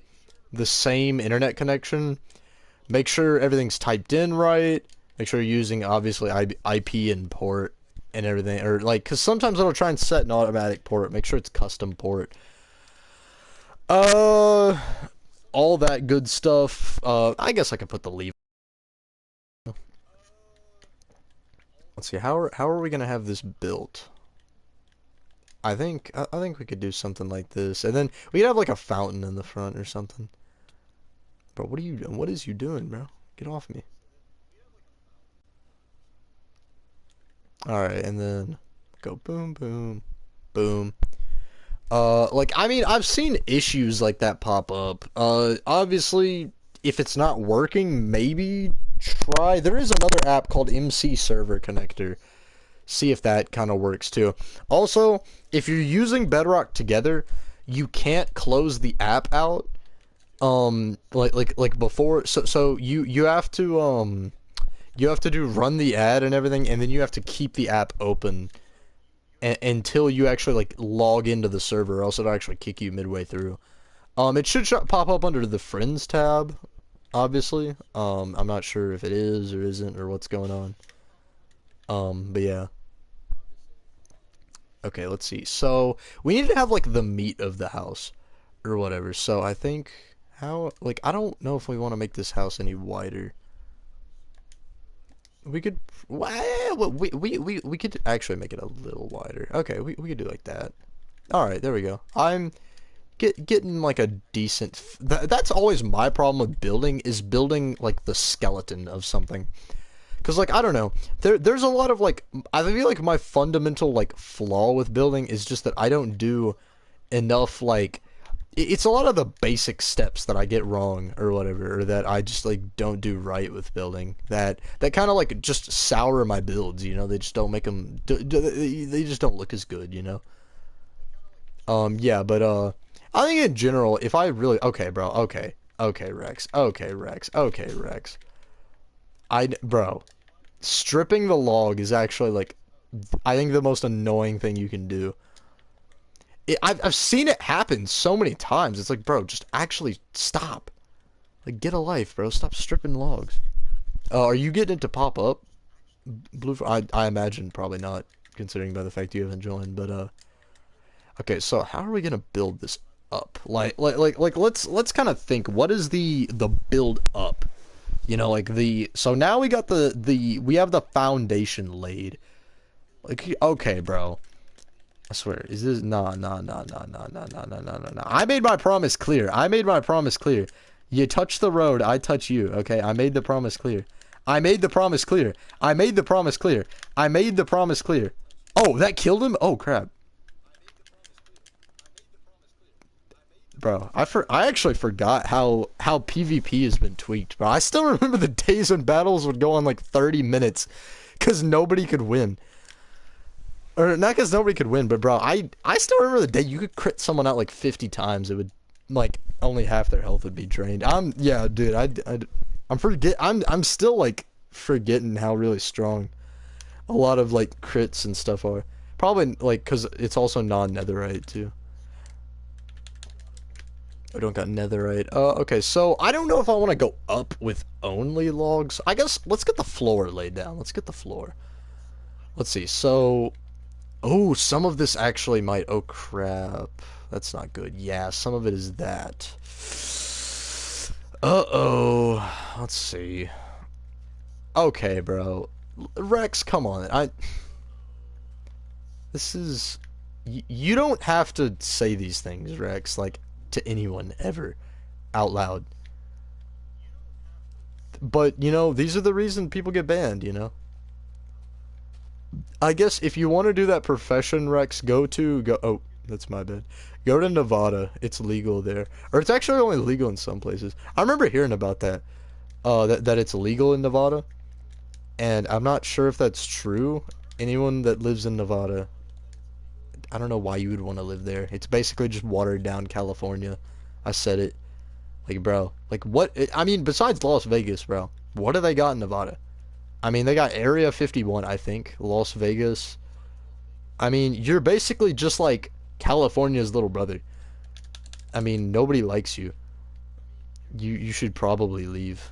A: same internet connection. Make sure everything's typed in right. Make sure you're using obviously IP and port and everything, or like, cause sometimes it'll try and set an automatic port. Make sure it's custom port. Uh, all that good stuff. I guess I could put the leave. Let's see, how are we gonna have this built? I think we could do something like this, and then we could have like a fountain in the front or something. Bro, what are you doing? What is you doing, bro? Get off me. All right, and then go boom, boom, boom. Like I mean, I've seen issues like that pop up. Obviously, if it's not working, maybe try. There is another app called MC Server Connector. See if that kind of works too. Also, if you're using Bedrock together, you can't close the app out. Like before. So you have to you have to do run the ad and everything, and then you have to keep the app open until you actually like log into the server, or else it'll actually kick you midway through. It should pop up under the friends tab, obviously. I'm not sure if it is or isn't or what's going on. But yeah. Okay, let's see. So we need to have like the meat of the house or whatever. So I think how like I don't know if we want to make this house any wider. We could well, we could actually make it a little wider. Okay, we could do like that. All right, there we go. I'm getting like a decent that's always my problem with building is building like the skeleton of something. Cause like I don't know, there's a lot of like I feel like my fundamental like flaw with building is just that I don't do enough like it's a lot of the basic steps that I get wrong or whatever, or that I just like don't do right with building. That kind of like just sour my builds, you know. They just don't make them. They just don't look as good, you know. Yeah, but I think in general, if I really okay, bro, okay, Rex, okay, Rex. Bro, stripping the log is actually like, I think the most annoying thing you can do. I've seen it happen so many times. It's like, bro, just actually stop. Like, get a life, bro. Stop stripping logs. Are you getting it to pop up? Blue, I imagine probably not, considering by the fact you haven't joined. But okay. So how are we gonna build this up? Like let's kind of think. What is the build up? You know, like so now we got we have the foundation laid. Like, okay, bro. I swear, is this nah. I made my promise clear. I made my promise clear. You touch the road, I touch you. Okay, I made the promise clear. I made the promise clear. I made the promise clear. I made the promise clear. Oh, that killed him? Oh crap. Bro, I actually forgot how PvP has been tweaked, bro. I still remember the days when battles would go on like 30 minutes because nobody could win. Or not because nobody could win, but bro, I still remember the day you could crit someone out like 50 times. It would like only half their health would be drained. Yeah, dude. I'm still like forgetting how really strong a lot of like crits and stuff are. Probably like because it's also non-netherite too. I don't got netherite. Okay, so I don't know if I want to go up with only logs. I guess let's get the floor laid down. Let's get the floor. Let's see. So, oh, some of this actually might. Oh crap, that's not good. Yeah, some of it is that. Uh-oh. Let's see. Okay, bro. Rex, come on. This is. You don't have to say these things, Rex. Like to anyone ever, out loud. But you know, these are the reason people get banned. You know. I guess if you want to do that profession, Rex, go. Oh, that's my bad. Go to Nevada. It's legal there, or it's actually only legal in some places. I remember hearing about that. That it's legal in Nevada, and I'm not sure if that's true. Anyone that lives in Nevada, I don't know why you would want to live there. It's basically just watered down California. I said it. Like, bro, like what? I mean, besides Las Vegas, bro, what do they got in Nevada? I mean, they got Area 51, I think, Las Vegas. I mean, you're basically just like California's little brother. I mean, nobody likes you. You should probably leave.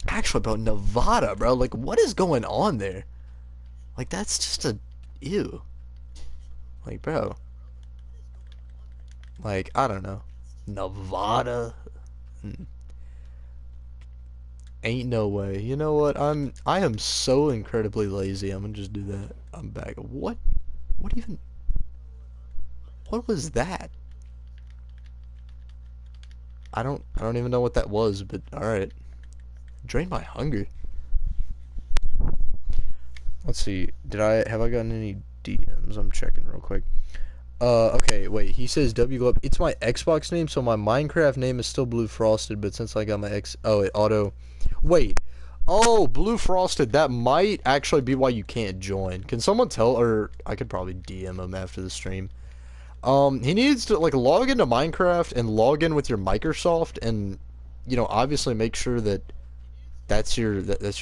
A: Actually, bro, Nevada, bro, like what is going on there? Like that's just a ew. Like, bro. Like, I don't know. Nevada. Ain't no way. You know what? I am so incredibly lazy. I'm gonna just do that. I'm back. What? What even? What was that? I don't even know what that was, but alright. Drain my hunger. Let's see. Have I gotten any DMs? I'm checking real quick. Okay, wait. He says W up. It's my Xbox name, so my Minecraft name is still Blue Frosted, but since I got my oh, it auto. Wait. Oh, Blue Frosted. That might actually be why you can't join. Can someone tell, or I could probably DM him after the stream. He needs to like log into Minecraft and log in with your Microsoft, and you know, obviously make sure that that's your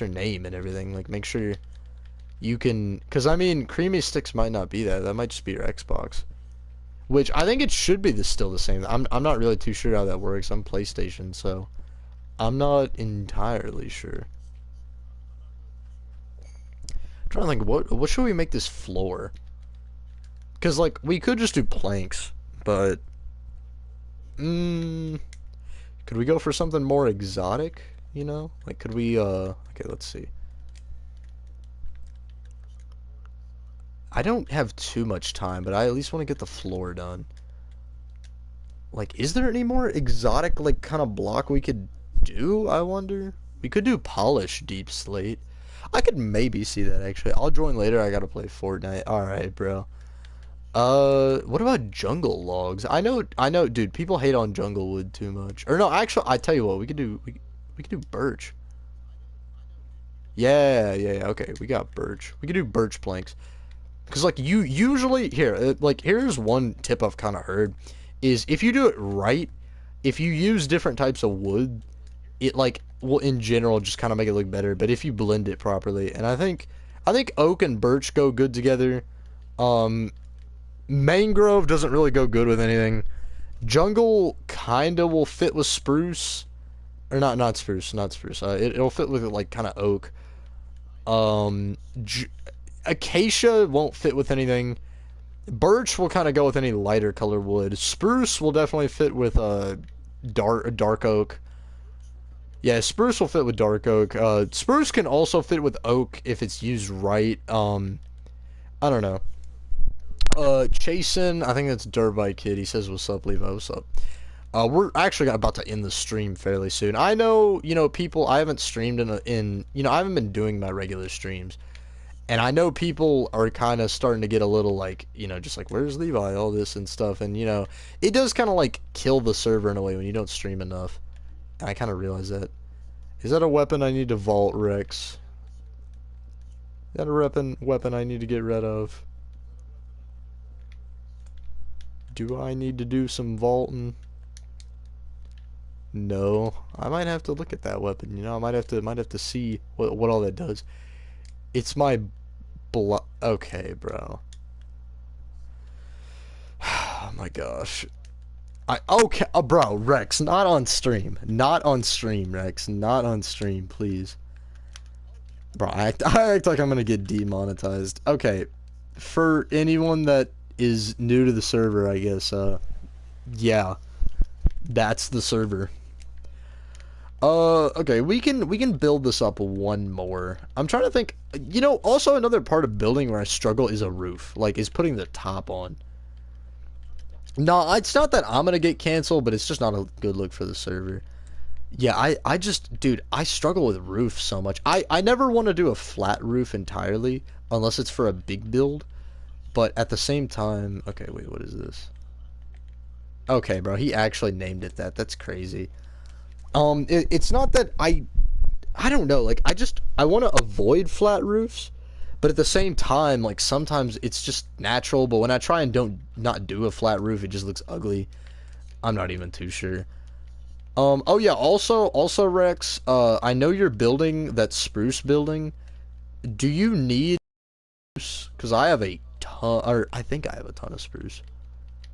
A: name and everything. Like, make sure you can, because I mean, Creamy Sticks might not be that. That might just be your Xbox. Which I think it should be still the same. I'm not really too sure how that works. I'm PlayStation, so I'm not entirely sure. I'm trying to think what should we make this floor? Because like we could just do planks, but could we go for something more exotic? You know, like could we? Okay, let's see. I don't have too much time, but I at least want to get the floor done. Like, is there any more exotic, like, kind of block we could do, I wonder? We could do polished deep slate. I could maybe see that, actually. I'll join later. I gotta play Fortnite. Alright, bro. What about jungle logs? I know, dude, people hate on jungle wood too much. Or no, actually, I tell you what, we could do birch. Yeah, okay, we got birch. We could do birch planks. Because, like, you usually, like, here's one tip I've kind of heard, is if you do it right, if you use different types of wood, it, like, will, in general, just kind of make it look better, but if you blend it properly, and I think oak and birch go good together, mangrove doesn't really go good with anything, jungle kinda will fit with spruce, or not spruce, it'll fit with, like, kind of oak, acacia won't fit with anything. Birch will kind of go with any lighter color wood. Spruce will definitely fit with dark oak. Yeah, spruce will fit with dark oak. Spruce can also fit with oak if it's used right. I don't know. Chasen, I think that's Dirbite Kid. He says, "What's up, Levo? What's up?" We're actually about to end the stream fairly soon. I know, you know, people. I haven't streamed you know, I haven't been doing my regular streams. And I know people are kind of starting to get a little like, you know, just like, where's Levi, all this and stuff. And, you know, it does kind of like kill the server in a way when you don't stream enough. And I kind of realize that. Is that a weapon I need to vault, Rex? Is that a weapon I need to get rid of? Do I need to do some vaulting? No. I might have to look at that weapon, you know? I might have to see what all that does. It's my okay, bro. Oh my gosh. Okay, bro, Rex, not on stream. Not on stream, Rex. Not on stream, please. Bro, I act like I'm gonna get demonetized. Okay, for anyone that is new to the server, I guess, yeah, that's the server. Okay, we can build this up one more. I'm trying to think, you know, also another part of building where I struggle is a roof, like, is putting the top on. No, it's not that I'm gonna get canceled, but it's just not a good look for the server. Yeah, I just, dude, I struggle with roofs so much. I never want to do a flat roof entirely, unless it's for a big build. But at the same time, okay, wait, what is this? Okay, bro, he actually named it that. That's crazy. It's not that I don't know, like, I want to avoid flat roofs, but at the same time, like, sometimes it's just natural, but when I try and don't not do a flat roof, it just looks ugly. I'm not even too sure. Oh yeah, also Rex, I know you're building that spruce building. Do you need spruce? Because I have a ton, or I think I have a ton of spruce.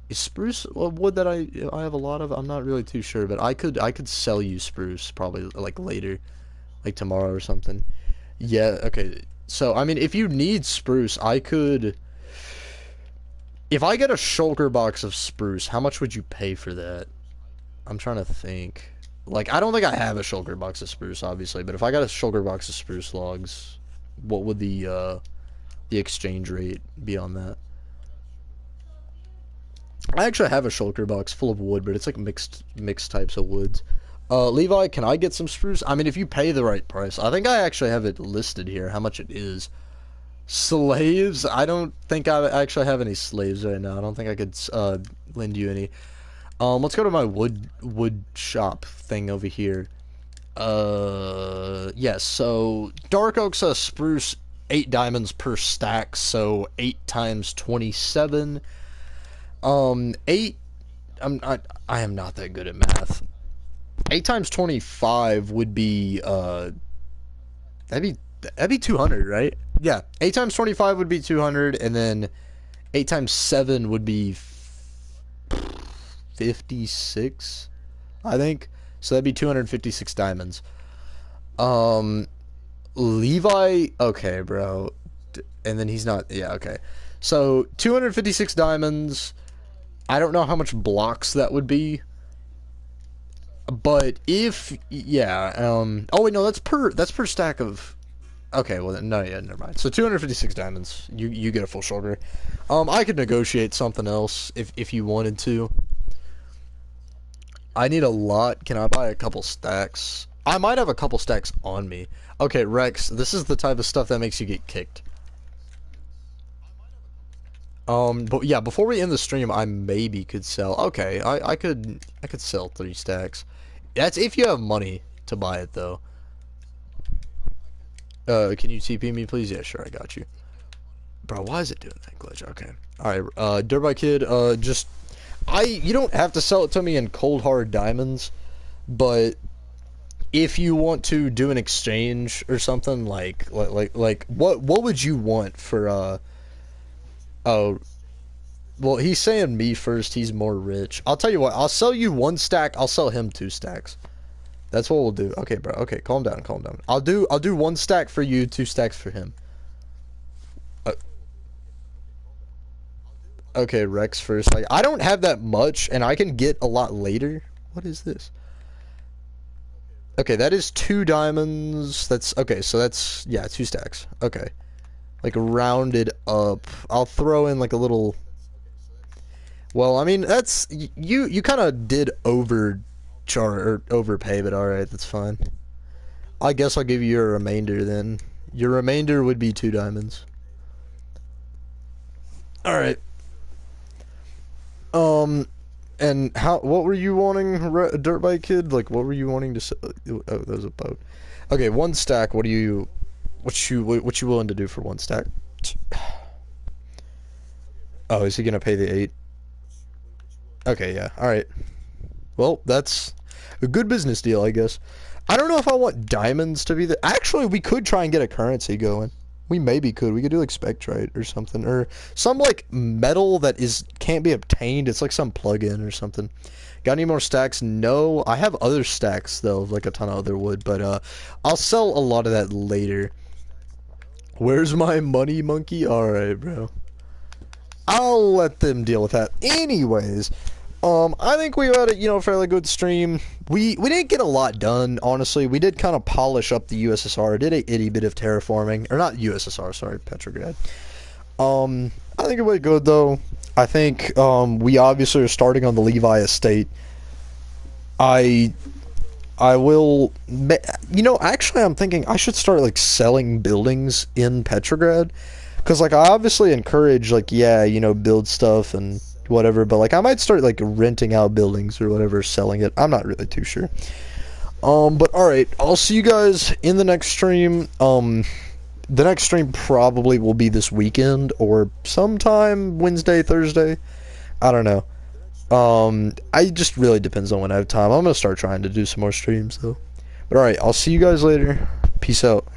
A: Is spruce a wood that I have a lot of? I'm not really too sure, but I could sell you spruce probably like later, like tomorrow or something. Yeah, okay. So I mean, if you need spruce, I could. If I get a shulker box of spruce, how much would you pay for that? I'm trying to think. Like, I don't think I have a shulker box of spruce, obviously, but if I got a shulker box of spruce logs, what would the exchange rate be on that? I actually have a shulker box full of wood, but it's like mixed types of woods. Levi, can I get some spruce? I mean, if you pay the right price. I think I actually have it listed here, how much it is. Slaves? I don't think I actually have any slaves right now. I don't think I could lend you any. Let's go to my wood shop thing over here. Yes, so dark oak's a spruce 8 diamonds per stack, so 8 times 27. 8 I am not that good at math. 8 times 25 would be that'd be 200, right? Yeah, 8 times 25 would be 200, and then 8 times 7 would be 56, I think. So that'd be 256 diamonds. Levi, okay, bro. And then he's not, yeah, okay. So 256 diamonds. I don't know how much blocks that would be. But if, yeah, oh wait, no, that's per stack of, okay, well, no, yeah, never mind. So 256 diamonds, you get a full shoulder. I could negotiate something else if you wanted to. I need a lot. Can I buy a couple stacks? I might have a couple stacks on me. Okay, Rex, this is the type of stuff that makes you get kicked. But yeah, before we end the stream, I maybe could sell. Okay, I could sell 3 stacks. That's if you have money to buy it, though. Can you TP me, please? Yeah, sure, I got you. Bro, why is it doing that glitch? Okay. Alright, Dirtbike Kid, just... you don't have to sell it to me in cold hard diamonds, but if you want to do an exchange or something, like what would you want for, oh, well, he's saying me first, he's more rich. I'll tell you what, I'll sell you 1 stack, I'll sell him 2 stacks. That's what we'll do. Okay, bro. Okay, calm down, calm down. I'll do 1 stack for you, 2 stacks for him. Okay, Rex first. Like, I don't have that much, and I can get a lot later. What is this? Okay, that is 2 diamonds. That's okay. So that's, yeah, 2 stacks. Okay, like rounded up. I'll throw in like a little. Well, I mean, that's you kind of did overpay, but all right, that's fine. I guess I'll give you your remainder then. Your remainder would be 2 diamonds. All right. And what were you wanting, Dirtbike Kid? Like, what were you wanting to sell? Oh, that was a boat. Okay, 1 stack. What you willing to do for 1 stack? Oh, is he gonna pay the 8? Okay, yeah. All right. Well, that's a good business deal, I guess. I don't know if I want diamonds to be the. Actually, we could try and get a currency going. We maybe could. We could do like spectrite or something, or some like metal that is can't be obtained. It's like some plug-in or something. Got any more stacks? No. I have other stacks though, like a ton of other wood, but I'll sell a lot of that later. Where's my money, monkey? All right, bro. I'll let them deal with that. Anyways, I think we had a fairly good stream. We didn't get a lot done, honestly. We did kind of polish up the USSR. Did a itty bit of terraforming, or not USSR, sorry, Petrograd. I think it went good though. I think we obviously are starting on the Levi estate. I I will. Actually, I'm thinking I should start like selling buildings in Petrograd, because like I obviously encourage like build stuff and whatever, but like I might start like renting out buildings or whatever, selling it. I'm not really too sure. But all right, I'll see you guys in the next stream. The next stream probably will be this weekend or sometime Wednesday, Thursday. I don't know. I just really depends on when I have time. I'm gonna start trying to do some more streams though. But alright, I'll see you guys later. Peace out.